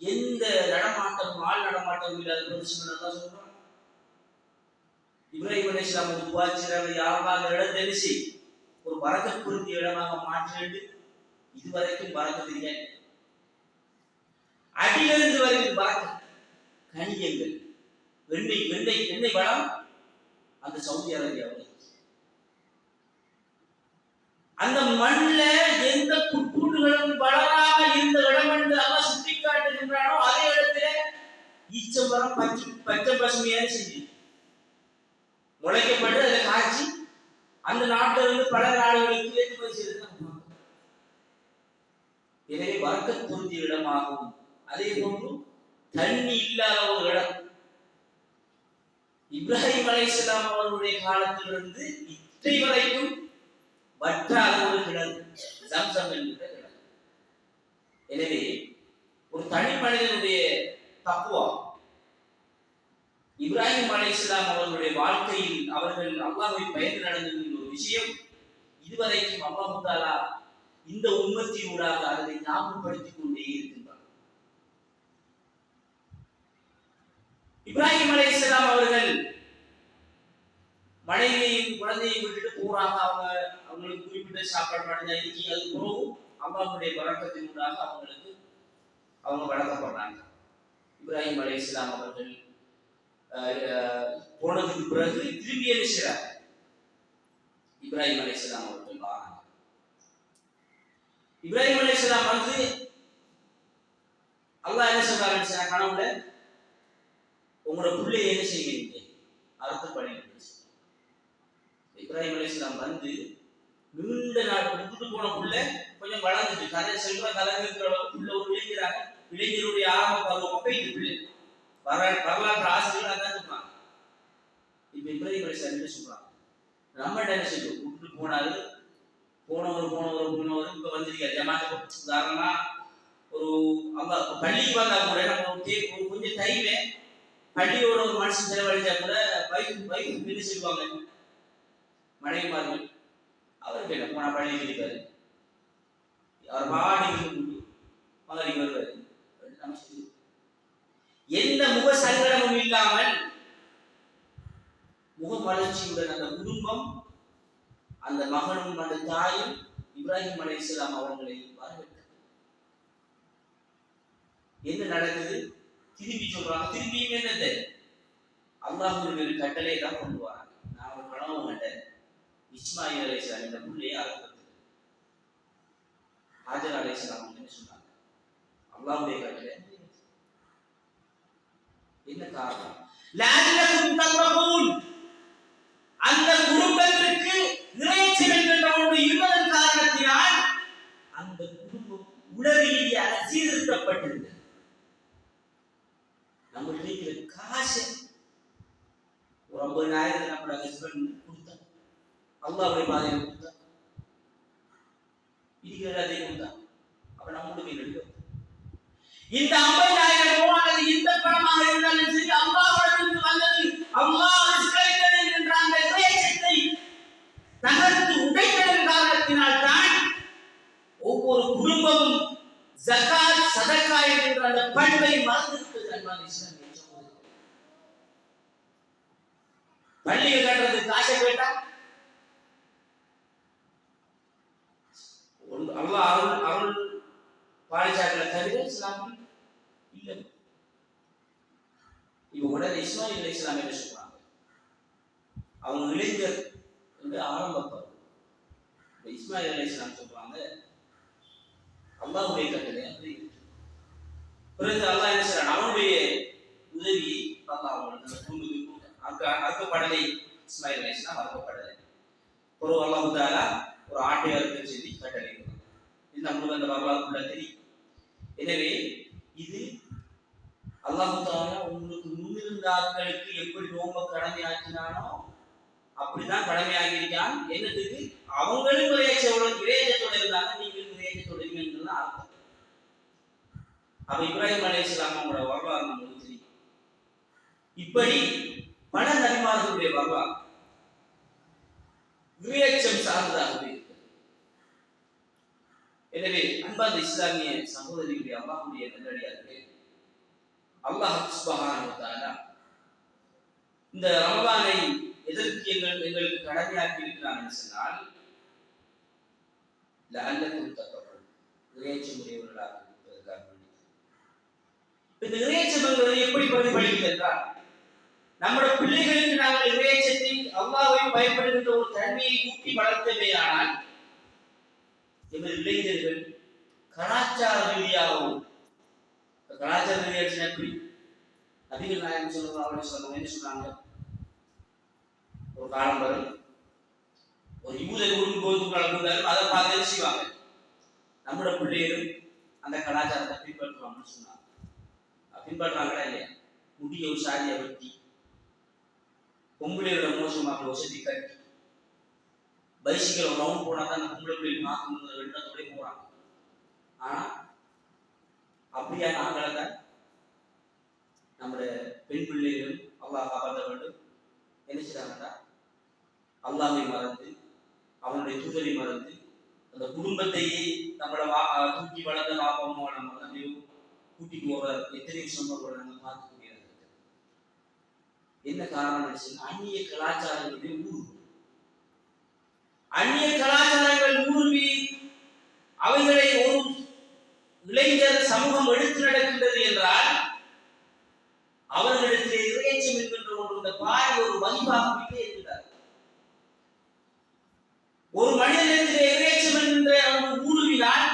எந்த நடமாட்டம் ஆள் நடமாட்டம் இல்லாத பிரதேசம் தான் சொல்றாங்க. இப்ராஹிம் அலைஹிஸ்ஸலாம் துவாச்சிறாங்க, யாராவது இடம் தெரிசி ஒரு பரக்கத் பொருந்திய இடமாக மாற்றிட்டு இதுவரைக்கும் பரக்கத் தெரியாது. அடியிலிருந்து வரைக்கும் பரக்கத் கனியங்கள் எண்ணெய் வளம் அந்த சவுதி அரேபியாவில் அந்த மண்ணில் எந்த புற்பூண்டுகளும் வளராம இருந்த இடம் என்று அல்லாஹ் சுட்டி காட்டுகின்றானோ அதே இடத்துல ஈச்சம்பரம் பச்சை பசுமையான செஞ்சு முளைக்கப்பட்டு அதை காய்ச்சி அந்த நாட்டிலிருந்து பல நாடுகளுக்கு ஏற்றுமதி செய்து. எனவே வர்க்கத் பொருந்திய இடமாகும். அதே போன்று தண்ணி இல்லாத ஒரு இடம். இப்ராஹிம் அலைஹிஸ்ஸலாம் அவர்களுடைய காலத்திலிருந்து இத்தை வரைக்கும் வற்றாத ஒரு கிணறு ஜம்சம் என்கிற கிணறு. எனவே ஒரு தனி மனிதனுடைய தக்குவா, இப்ராஹிம் அலைஹிஸ்ஸலாம் அவர்களுடைய வாழ்க்கையில் அவர்கள் அல்லாஹ்வை பயந்து நடந்துகின்ற ஒரு விஷயம் இதுவரைக்கும் அல்லாஹ் தஆலா இந்த உம்மத்தினூடாக அதை ஞாபகப்படுத்திக் கொண்டே இருக்கின்றார். இப்ராஹிம் அலைஹிஸ்ஸலாம் அவர்கள் மனைவியையும் குழந்தையை விட்டுட்டு போறாங்க. அவங்களுக்கு குறிப்பிட்ட சாப்பாடு நடந்தா இன்னைக்கு அது போகும். அல்லாஹ்வுடைய பரக்கத்தினூடாக அவங்க வளர்க்கப்படுறாங்க. இப்ராஹிம் அலைஹிஸ்ஸலாம் அவர்கள் போனதுக்கு பிறகு திரும்பி எழுகிறார். இப்ராஹிம் அலைஹிஸ்ஸலாம் அவர்கள் வராங்க. இப்ராஹிம் அலைஹிஸ்ஸலாம் வந்து அல்லாஹ் என்ன சொல்றாரு கனவுல, உங்களோட பிள்ளையை என்ன செய்வீங்க அறுத்து பணியிட்டு. இப்ராஹிம் அலைஹிஸ்ஸலாம் வந்து நீண்ட நாள் விட்டுட்டு போன பிள்ளை கொஞ்சம் வளர்ந்துட்டு கதை செல்வ கலந்துக்கிற பிள்ளை ஒரு இளைஞராக இளைஞருடைய ஆரம்ப பருவம் அப்பைக்கு பிள்ளை வரலாற்று ஆசிரியர்கள் அதான் சொல்றாங்க. இப்ப இப்ராஹிம் அலைஹிஸ்ஸலாம் என்ன சொல்றாங்க, நம்ம என்ன செய்வோம் விட்டுட்டு போனவர் இப்ப வந்திருக்காரு ஜமாத்து. உதாரணமா ஒரு அவங்க பள்ளிக்கு வந்தா கூட நம்ம கொஞ்சம் டைமே பள்ளியோட ஒரு மனுஷன் செலவழிச்சா கூட வைஃப் என்ன செய்வாங்க, மனைவிமார்கள் அவருக்கு என்ன போனா பள்ளிக்கு இருக்காரு, அவர் பாடிக்கு மகனுக்கு வருவாரு. எந்த முக சங்கடமும் இல்லாமல் முக மலர்ச்சியுடன் அந்த குடும்பம், அந்த மகனும் அந்த தாயும் இப்ராஹிம் அலைஹிஸ்ஸலாம் அவர்களை வரவேற்றார். என்ன நடக்குது திரும்பி சொல்றாங்க. திரும்பியும் என்னது அல்லாஹ்வுடைய கட்டளை தான் கொண்டு வராங்க. நான் ஒரு கனவு கண்டேன், இஸ்மாயில் அலைஹிஸ்ஸலாம் இந்த பிள்ளையை அறுக்கிறது. ஹாஜர் அலைஹிஸ்ஸலாம் என்ன சொன்னாங்க, அல்லாஹ்வுடைய கட்டளை. என்ன காரணம், லஅல்லகும் தத்தகூன், அந்த குடும்பத்திற்கு இறைச்சி என்கின்ற ஒன்று இருப்பதன் காரணத்தினால் அந்த குடும்பம் உளரீதியாக சீர்திருத்தப்பட்டிருந்தது. நம்ம இருக்கிற காசு ஒரு 50,000 நம்ம ஹஸ்பண்ட் கொடுத்தா, அல்லாஹ்வுடைய பாதையில் கொடுத்தா, இருக்கிற எல்லாத்தையும் கொடுத்தா, அப்ப நம்மளுக்கு கிடைக்கும். இந்த 50,000 அல்லது எந்த பணமாக இருந்தாலும் சரி அல்லாஹ்விடமிருந்து வந்தது, அல்லாஹ் கிடைத்தது என்ற அந்த இறைச்சத்தை தகர்த்து உடைத்ததன் காரணத்தினால் தான் ஒவ்வொரு குடும்பமும் ஜகாத் சதகா என்ற அந்த பண்பை மறந்துவிட்டது. அன்பான இஸ்லாமிய சகோதரர்களே, பள்ளியை கட்டுறதுக்கு காசை கேட்டா அல்லாஹ் அருள் பாலிச்சாக்களை தவிர இஸ்லாமில் இல்லை. இப்ப உடனே இஸ்மாயில் அலைஹிஸ்ஸலாம் என்ன சொல்றாங்க, அவங்க இளைஞர் என்று ஆரம்பப்பார். இஸ்மாயில் அலைஹிஸ்ஸலாம் சொல்றாங்க அல்லாஹ்வுடைய கட்டளை அப்படி. பிறகு அல்லாஹ் என்ன செய்றான், அவனுடைய உதவியை அல்லாஹ் அவங்களுக்கு அறுக்கப்படலை. இஸ்மாயில் அலைஹிஸ்ஸலாம் அறுக்கப்படலை. பிறகு அல்லாஹ் தஆலா ஒரு ஆட்டை அறுக்க செய்தி கட்டளை. இது நம்மளுக்கு அந்த வரலாறுக்குள்ள தெரியும். எனவே இது அல்லாஹ் தஆலா உங்களுக்கு முன்னிருந்த ஆட்களுக்கு எப்படி நோம்ப கடமை ஆக்கினானோ அப்படிதான் கடமையாகி இருக்கான். என்னத்துக்கு அவங்களும் இறையச்சத்தோட இருந்தாங்க, நீங்களும் இறையச்சத்தோட இருக்கீங்கன்னு அர்த்தம். அப்ப இப்ராஹிம் அலைஹிஸ்ஸலாம் அவங்களோட வரலாறு நமக்கு தெரியும். இப்படி பல நபிமார்களுடைய வரலாறு இறையச்சம் சார்ந்ததாகவே இருக்கிறது. எனவே அன்பார்ந்த இஸ்லாமிய சகோதரிகளுடைய அல்லாஹ்வுடைய நல்லடியார்களே, அல்லாஹ் சுப்ஹானஹு வ தஆலா இந்த ரமலானை எதற்கு எங்களுக்கு கடமையாக்கி இருக்கிறான் என்று சொன்னால், லஅல்லக்கும் தத்தகூன், இறையச்சம் உடையவர்களாக இருப்பதற்காக. இந்த இறையச்சம் என்பது எப்படி பிரதிபலிக்கிறது என்றால், நம்முடைய பிள்ளைகளுக்கு நாங்கள் இறையச்சத்தை அல்லாஹ்வை பயப்படுகின்ற ஒரு தன்மையை ஊட்டி வளர்த்தவேயானால், எமது இளைஞர்கள் கலாச்சார ரீதியாகவும், கலாச்சார ரீதியாக எப்படி நபிகள் நாயகம் ஸல்லல்லாஹு அலைஹி வஸல்லம் என்ன சொன்னாங்க, ஒரு காலம் வரும் ஒரு யூதர் ஊருக்கு போய் அதை பார்த்து செய்வாங்க, நம்முடைய பிள்ளைகளும் அந்த கலாச்சாரத்தை பின்பற்றுவாங்கன்னு சொன்னாங்க. பின்பற்றாங்களா இல்லையா? முடிய ஒரு சாதியை வெட்டி, பொம்பளையோட மோசமாக வசதி கட்டி, பைசிக்கல் ஒரு ரவுண்ட் போனா தான் அந்த பொம்பளை பிள்ளைக்கு மாற்ற வெட்டத்தோட போறாங்க. ஆனா அப்படியா நாங்கள தான் நம்முடைய பெண் பிள்ளைகள் அல்லாஹ் காப்பாற்ற வேண்டும் என்ன செய்றாங்கன்னா, அல்லாஹ்வை மறந்து அவனுடைய தூதரை மறந்து அந்த குடும்பத்தையே நம்மளை தூக்கி வளர்ந்த வாப்பமாக நம்ம கூட்டிட்டு போற எத்தனை விஷயங்களோட நம்ம பார்க்க முடியாது. என்ன காரணம்? அந்நிய கலாச்சாரங்களுடைய ஊர்வு, அந்நிய கலாச்சாரங்கள் ஊர்வி அவைகளை ஒரு இளைஞர் சமூகம் எடுத்து நடக்கின்றது என்றால், அவர்களிடத்திலே இறையச்சம் என்கின்ற ஒன்று இந்த பாரி ஒரு வகிப்பாகவே இருக்கிறார். ஒரு மனிதனிடத்திலே இறையச்சம் என்கின்ற ஒரு ஊடுருவினால்,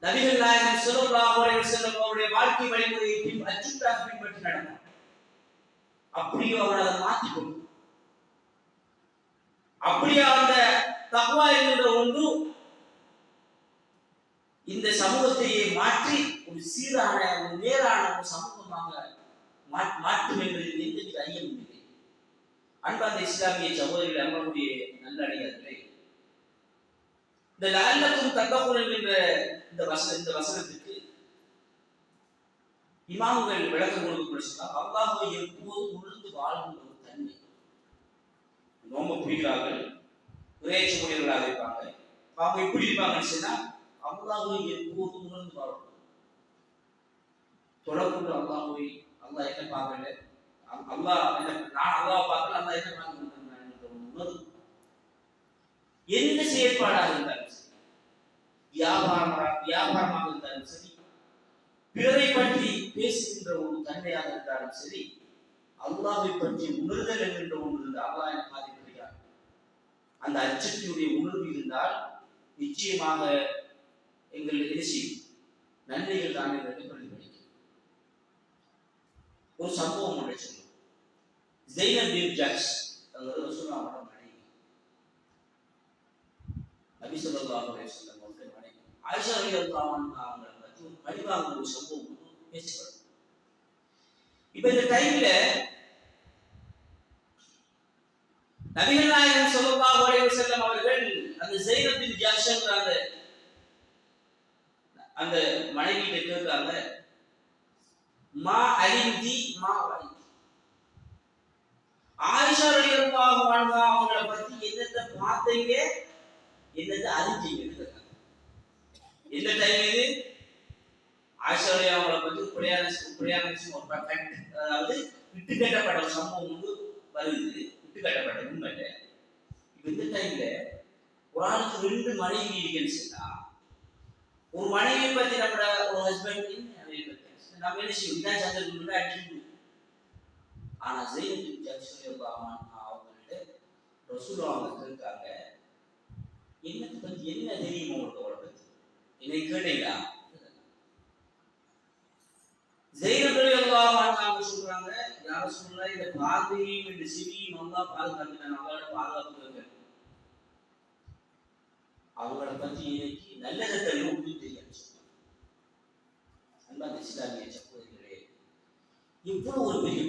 நபிகள் நாயகம் ஸல்லல்லாஹு அலைஹி வஸல்லம் அவருடைய வாழ்க்கை வழிமுறையை அச்சுட்டாக பின்பற்றி நடந்தார். அப்படியோ அவர் அதை மாற்றிக்கொண்டு, அப்படியே அந்த தக்வா என்கின்ற ஒன்று இந்த சமூகத்தையே மாற்றி ஒரு சீரான ஒரு நேரான ஒரு சமூகமாக மாற்றும் என்பதில் எந்தவித ஐயமும் இல்லை. அன்பார்ந்த இஸ்லாமிய சகோதரிகள், அல்லாஹ்வுடைய நல்லடியார்களே, இந்த லஅல்லக்கும் தத்தகூன் என்கின்ற இந்த வசனத்துக்கு இமாம்கள் விளக்கம் கொடுக்கப்படுகிறார். அல்லாஹ்வை எப்போதும் உணர்ந்து வாழ்கின்ற ஒரு தன்மை. நோம்பு பிடிக்கிறார்கள், இறையச்சமுடையவர்களாக இருப்பாங்க. அவங்க எப்படி இருப்பாங்கன்னு சொன்னா, அல்லாஹ்வை எப்போதும் உணர்ந்து வாழணும். தொடர்புள்ள அல்லாஹ்வை, அல்லாஹ் என்ன பார்க்கல, அல்லாஹ் நான் அல்லாஹ் பார்க்கல, அல்லாஹ் என்ன பார்க்க உணர்வு. எந்த செயற்பாடாக இருந்தாலும் சரி, வியாபாரமாக இருந்தாலும் சரி, பிறரை பற்றி பேசுகின்ற ஒரு தன்மையாக இருந்தாலும் சரி, அல்லாஹ்வை பற்றி உணர்தல் என்கின்ற ஒன்று இருந்து அல்லாஹ் என்ன பாதிக்கிறார். அந்த அச்சத்தினுடைய உணர்வு இருந்தால் நிச்சயமாக எங்கள் எழுச்சி நன்மைகள் தான் என்று பிரதிபலிக்கும். ஒரு சம்பவம் ஒன்றை சொல்லும். ஸைனப் பின் ஜஹ்ஷ் ரசூலுல்லாஹ் மனைவி, நபி ஸல்லல்லாஹு அலைஹி வஸல்லம் அவர்கள் மனைவி ஆயிஷா ரலியல்லாஹு அன்ஹா அவங்களை பற்றி ஒரு பழிவாங்க ஒரு சம்பவம் பேசப்படும். இப்ப இந்த டைம்ல நபிகள் நாயகம் ஸல்லல்லாஹு அலைஹி வஸல்லம் அவர்கள் அந்த ஸைனப் பின் ஜஹ்ஷ்ங்கற அந்த மனைவியிட்ட கேட்கிறாங்க, மா அலிம்தி மா வலி. ஆயிஷா ரலியல்லாஹு அன்ஹா அவங்கள பத்தி என்னத்தை பார்த்தீங்க, என்னத்தை அறிஞ்சீங்கன்னு கேட்கிறாங்க. எந்த டைம் இது? ஆயிஷா ரலியல்லாஹு அவங்கள பத்தி அதாவது விட்டு கட்டப்பட்ட சம்பவம் வந்து வருது, விட்டு கட்டப்பட்ட உண்மையில. இப்ப இந்த டைம்ல ஒரு ஆளுக்கு 2 மனைவி இருக்குன்னு சொன்னா, ஒரு மனைவியை பத்தி நம்மளோட ஒரு ஹஸ்பண்ட் நம்ம என்ன செய்யும், இதான் சந்தர்ப்பம் அடிச்சு. ஆனா ஸைனப் பின் ஜஹ்ஷ் ரலியல்லாஹு அன்ஹா அவங்கள்ட்ட ரசூலுல்லாஹ் அவங்க இருக்காங்க, என்னத்தை பத்தி என்ன தெரியுமா உங்களுக்கு, அவளை பத்தி என்னை கேட்டீங்களா? ஸைனப் ரலியல்லாஹு அன்ஹா அவங்க சொல்றாங்க, யா ரசூலுல்லாஹ், இந்த பார்வையும் இந்த செவியும் அல்லாஹ் பாதுகாத்துட்டான், அவங்களோட பாதுகாப்புங்க. அவங்கள பத்தி எனக்கு நல்லதை தவிர ஒன்றும் தெரியாது. அன்பார்ந்த இஸ்லாமிய சகோதரிகளே, எவ்வளவு ஒரு பெரிய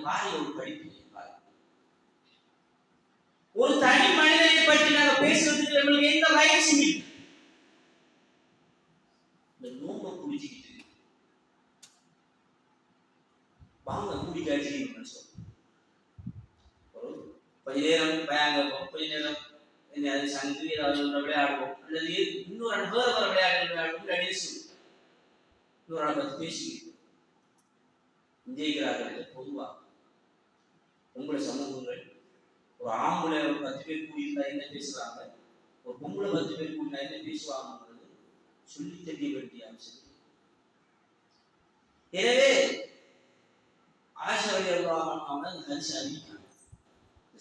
பாரிய ஒரு படிப்பு. ஒரு தனி மனிதனை பற்றி நாங்க பேசுறதுக்கு நம்மளுக்கு எந்த வயசும் இல்லை. இந்த நோம்பை குடிச்சுக்கிட்டு வாங்க கூடி காய்ச்சிக்கணும்னு சொல்லுவோம். கொஞ்ச நேரம் பயங்கரம், கொஞ்ச நேரம் என்ன சங்கு ஏதாவது விளையாடுவோம், அல்லது இன்னொரு வேற வேற விளையாடுவோம், இன்னொரு ஆளை பற்றி பேசிக்கிட்டு ஜெயிக்கிறார்கள். பொதுவாக உங்களை சமூகங்கள் ஒரு ஆம்பளை 10 பேர் கூடியிருந்தா என்ன பேசுறாங்க, ஒரு பொம்பளை 10 பேர் கூடினா என்ன பேசுவாங்கிறது சொல்லி தெரிய வேண்டிய அம்சம். எனவே ஆஷாரி அவங்க ஹரிசு அறிவிக்காங்க.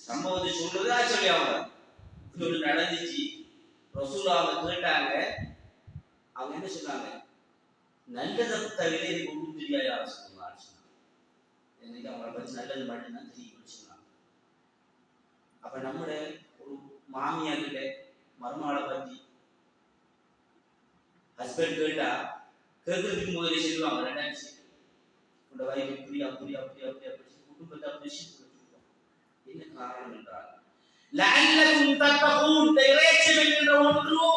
சம்பவத்தை சொல்றது ஆஷாரி அவங்க இப்படி ஒன்று நடந்துச்சு. ரசூலுல்லாஹ் கேட்டாங்க. அவங்க என்ன சொன்னாங்க, நல்லதை தவிர எனக்கு ஒன்றும் தெரியாது யாரும் சொன்னாங்க. எனக்கு அவங்கள பற்றி நல்லது மட்டும்தான் தெரியும் சொன்னாங்க. அப்ப நம்முடைய ஒரு மாமியார்கிட்ட மருமகளை பற்றி ஹஸ்பண்ட் கேட்டா கேட்கறதுக்கு முதலே சொல்லுவாங்க, ரெண்டாச்சு உங்களோட வைஃப் இப்படி அப்படி அப்படி அப்படி அப்படி குடும்பத்தை அப்படி என்ன காரணம் என்றால் லஅல்லகும் தத்தகூன், இறையச்சம் என்கின்ற ஒன்று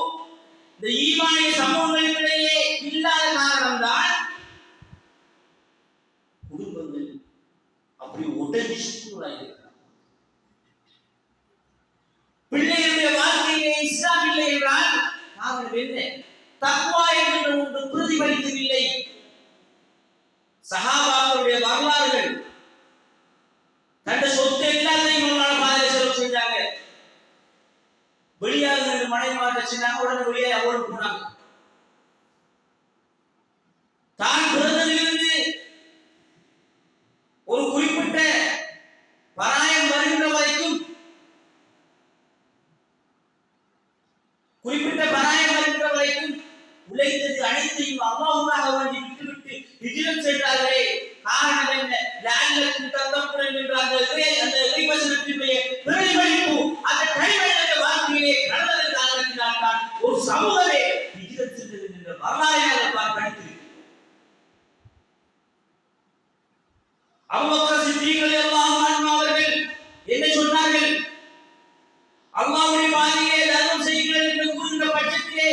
இந்த ஈமானிய சமூகங்களிடையே இல்லாத காரணம்தான் குடும்பங்கள் அப்படி உடனே சுக்குநூறாயிருக்கிறார். பிள்ளைகளுடைய வாழ்க்கையிலே இஸ்லாம் இல்லை என்றால் காரணம் என்ன? தக்வா என்கின்ற ஒன்று பிரதிபலிக்கவில்லை. சஹாபாக்களுடைய வரலாறுகள் தந்த சொத்து எல்லாத்தையும் பாதையில் செலவு செஞ்சாங்க. வெளியாக மனை மாற்ற செஞ்சாங்க, உடனே வெளியே அவரோடு போனாங்க. தான் பிறந்ததிலிருந்து ஒரு குறிப்பிட்ட பராயம் வருகின்ற வரைக்கும் உழைத்தது அனைத்தையும் அல்லாஹ்வுக்காக வேண்டி விட்டுவிட்டு ஹிஜ்ரத் சென்றார்களே. காரணம் என்ன? லஅல்லக்கும் தத்தகூன் என்ற அந்த இறைவசனத்தினுடைய பிரதிபலிப்பு அந்த கைவழியாக வாழ்க்கையிலே கடந்த காரணத்தினால் தான் ஒரு சமூகமே ஹிஜ்ரத் சென்றது என்ற வரலாறை படித்திருக்கிறோம். அபூபக்கர் சித்திக் ரலியல்லாஹு அன்ஹு அவர்கள் என்ன சொன்னார்கள்? அல்லாஹ்வுடைய பாதையிலே தர்மம் செய்கிறேன் என்று கூறுகின்ற பட்சத்திலே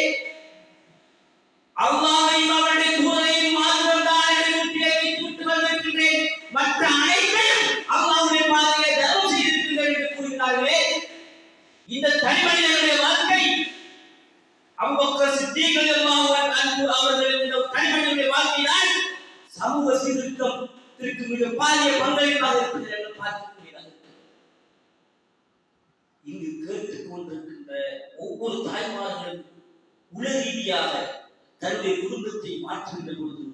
அல்லாஹ்வையும் அவருடைய தூதரையும் மாத்திரம் தான் எடுத்து வைத்து வந்திருக்கிறேன், மற்ற அனைத்தையும் அல்லாஹ்வுடைய பாதையிலே தர்மம் செய்திருக்கிறேன் என்று கூறுகிறார்களே. இந்த தனிமனிதனுடைய வாழ்க்கை அபூபக்கர் சித்திக் ரலியல்லாஹு அன்ஹு அவர்கள் இந்த தனிமனிதனுடைய வாழ்க்கைதான் சமூக சீர்திருத்தத்திற்கு மிக பாரிய பங்களிப்பாக இருப்பதை நாங்கள் பார்க்கக்கூடியதாக இருக்கிறது. இங்கு கேட்டுக் கொண்டிருக்கின்ற ஒவ்வொரு தாய்மார்களும் உலக ரீதியாக தன்னுடைய குடும்பத்தை மாற்றுகின்ற பொழுது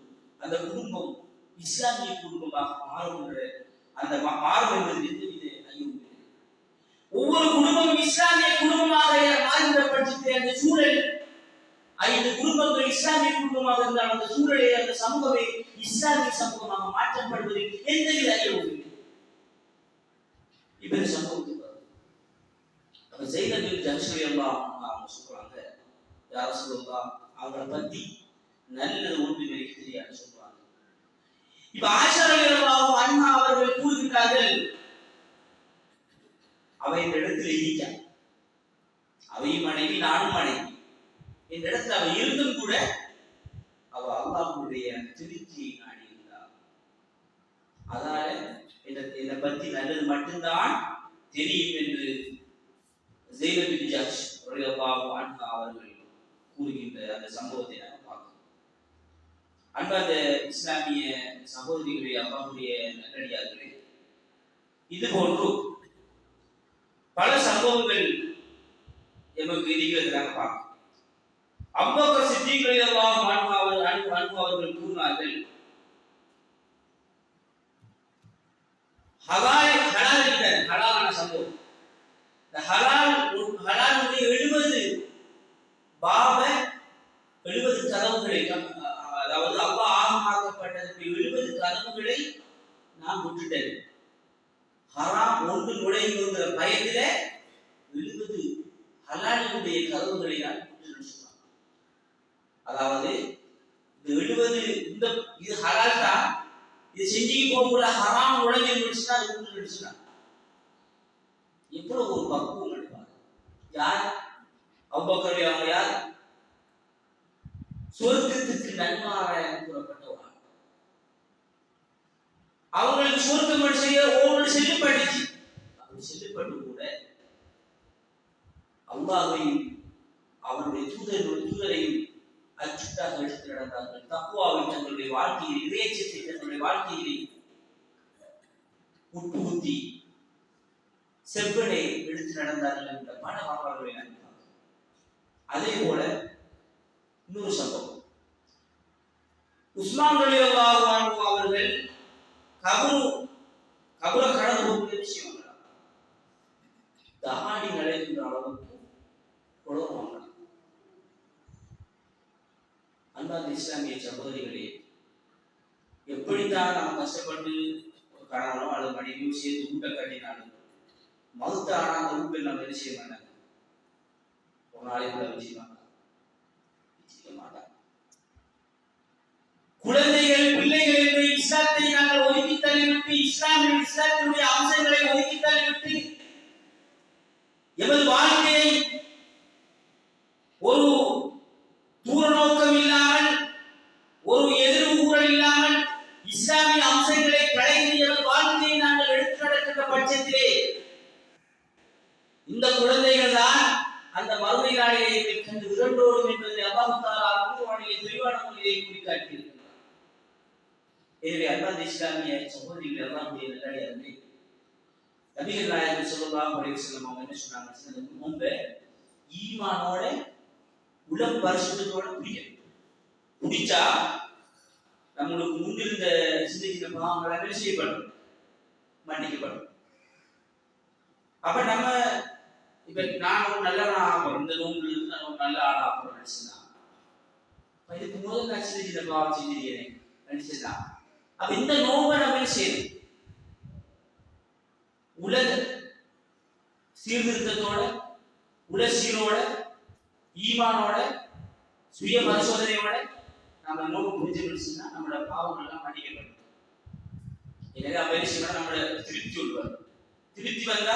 அந்த குடும்பம் இஸ்லாமிய குடும்பமாக மாறும் என்ற அந்த மாறும் என்பது எந்தவித ஐயம் இல்லை. ஒவ்வொரு குடும்பமும் இஸ்லாமிய குடும்பமாக மாறுகின்ற பட்சத்தில் அந்த சூழல் 5 குடும்பங்கள் இஸ்லாமிய குடும்பமாக இருந்தால் அந்த சூழலை அந்த சமூகமே இஸ்லாமிய சமூகமாக மாற்றப்படுவதில் எந்தவித ஐயம் இல்லை. இப்ப சமூகத்துக்கு செய்தி ஜங்ஷன் எல்லாம் அவங்க சொல்றாங்க, யார சொல்லுவா அவங்களை பத்தி நல்லது ஒன்று எனக்கு தெரியாது சொல்லுவாங்க. இப்ப ஆயிஷா ரலியல்லாஹு அன்ஹா அவர்கள் கூறுகிறார்கள், அவை இந்த இடத்துல இருக்க, அவையும் மனைவி நானும் மனைவி, இந்த இடத்துல அவ இருந்தும் கூட அவ அல்லாஹ்வுடைய திருப்தியை நாடி இருந்தார். அதனால என்னை பத்தி நல்லது மட்டும்தான் தெரியும் என்று ஸைனப் பின் ஜஹ்ஷ் ரலியல்லாஹு அன்ஹா அவர்கள் கூறுகின்ற அந்த சம்பவத்தை நாம் பார்க்கிறோம். அன்பார்ந்த இஸ்லாமிய சகோதரிகளே, அல்லாஹ்வுடைய நல்லடியார்களே, இது போன்று பல சம்பவங்கள் எமக்கு இருக்கிறது நாங்கள் பார்க்கிறோம். அபூபக்கர் சித்திக் ரலியல்லாஹு அன்ஹு அவர்கள் கூறினார்கள், ஹலாலான சம்பவம். இந்த ஹலாலுடைய 70 பாப 70 கதவுகளை, அதாவது அல்லாஹ் ஆகமாக்கப்பட்டதற்கு 70 கதவுகளை நான் விட்டுட்டேன். ஹராம் ஒன்று நுழையுங்கிற பயத்திலே 70 ஹலாலுடைய கதவுகளை நான் விட்டுட்டேன்னு சொன்னாங்க. அதாவது இந்த 70 இது ஹலால் தான், இது செஞ்சுக்கு போகக்குள்ள ஹராம் உலகில் முடிச்சுன்னா அது உண்டு நினைச்சுனா எவ்வளவு ஒரு பக்குவம் எடுப்பாங்க. யார் அபூபக்கர் அவங்க யார்? சொர்க்கத்துக்கு நன்மாராயம் கூறப்பட்டவங்க. அவங்களுக்கு சொர்க்கம் செய்ய ஒவ்வொரு செல்லுப்பட்டுச்சு. அப்படி செல்லுப்பட்டு கூட அல்லாஹ்வையும் அவருடைய தூதரையும் அச்சுட்டாக எடுத்து நடந்தார்கள். தக்வாவை தங்களுடைய வாழ்க்கையில், இறையச்சத்தை தங்களுடைய வாழ்க்கையிலே உட்புகுத்தி செவ்வனை எடுத்து நடந்தார்கள் என்ற பல வரலாறுகளை நடந்தார்கள். அதே போல இன்னொரு சம்பவம், உஸ்மான் ரலியல்லாஹு அன்ஹு அவர்கள் கபரை கடந்து போகிற விஷயம் தாடி நடைகின்ற அளவுக்கு உழவாங்க. அன்பார்ந்த இஸ்லாமிய சகோதரிகளே, எப்படித்தான் நாம் கஷ்டப்பட்டு ஒரு கணவனோ அல்லது மனைவியோ சேர்த்து ஊட்ட கட்டினாலும் மறுத்தானா அந்த ஊட்டில் நம்ம என்ன செய்ய மாட்டாங்க, ஒரு நாளைக்குள்ள வச்சுக்க மாட்டாங்க. குழந்தைகள் பிள்ளைகள் என்று இஸ்லாத்தை நாங்கள் ஒதுக்கி தள்ளிவிட்டு, இஸ்லாத்தினுடைய அம்சங்களை ஒதுக்கி தள்ளிவிட்டு எமது வாழ்க்கையை ஒரு தூர நோக்கம் இல்லாமல், ஒரு எதிர் ஊழல் இல்லாமல் இஸ்லாமிய அம்சங்களை களைந்து எமது வாழ்க்கையை நாங்கள் எடுத்து நடக்கின்ற பட்சத்திலே இந்த குழந்தைகள் தான் அந்த மறுமை நாளிலே கண்டு விரண்டோடும் என்பதை அல்லாஹ் தஆலா குர்ஆனிலே தெளிவான முறையிலே குறிக்காட்டியிருக்கிறார். எனவே அன்பார்ந்த இஸ்லாமிய சகோதரிகள் அல்லாஹ்வுடைய நல்லடியார்களே, நபிகள் நாயகம் ஸல்லல்லாஹு அலைஹி வஸல்லம் அவங்க என்ன சொன்னாங்க, முன்பே ஈமானோட உலக பரிசுத்தத்தோட குடிச்சா நம்மளுக்கு முன்னிருந்த சின்ன சின்ன பாவங்களை என்ன செய்யப்படும், மன்னிக்கப்படும். அப்ப நம்ம இப்ப நான் ஒரு நல்ல ஆகும், இந்த நோம்புல இருந்து நான் ஒரு நல்ல ஆளா ஆகணும் நினைச்சுனா, இதுக்கு முதல் நான் சின்ன சின்ன பாவம் செஞ்சிருக்கேன் நினைச்சுனா, அப்ப இந்த நோம்பை நம்ம செய்யணும் உலக சீர்திருத்தத்தோட, உலக சீரோட, ஈமானோட, சுய பரிசோதனையோட நம்ம நோம்பு புரிஞ்சுன்னா நம்மளோட பாவங்கள் எல்லாம் மன்னிக்கப்படும். எனவே அப்ப நம்மளோட திருப்தி வருவார். திருப்தி வந்தா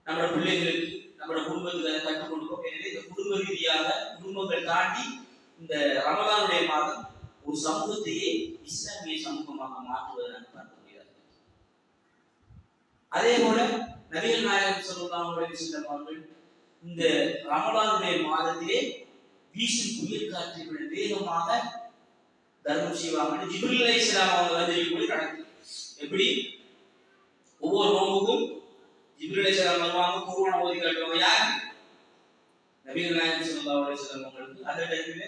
நம்மளோட பிள்ளைகளுக்கு, நம்மளோட குடும்பத்துக்கு கற்றுக் கொடுக்கும். எனவே இந்த குடும்ப ரீதியாக குடும்பங்கள் தாண்டி இந்த ரமலானுடைய மாதம் ஒரு சமூகத்தையே இஸ்லாமிய சமூகமாக மாற்றுவதை நாம் பார்க்க முடியாது. அதே போல நபிகள் நாயகம் ஸல்லல்லாஹு அலைஹி வஸல்லம் அவர்கள் இந்த ரமலானுடைய மாதத்திலே வீசும் புயல் காற்றை விட வேகமாக தர்மம் செய்வாங்க. ஜிப்ரீல் அலைஹிஸ்ஸலாம் அவங்க வந்து கூட நடக்குது. எப்படி ஒவ்வொரு நோம்புக்கும் ஜிப்ரீல் அலைஹிஸ்ஸலாம் வருவாங்க, குர்ஆன் ஓதி காட்டுவாங்க. யார்? நபிகள் நாயகம் ஸல்லல்லாஹு அலைஹி வஸல்லம் அவங்களுக்கு. அந்த டைம்ல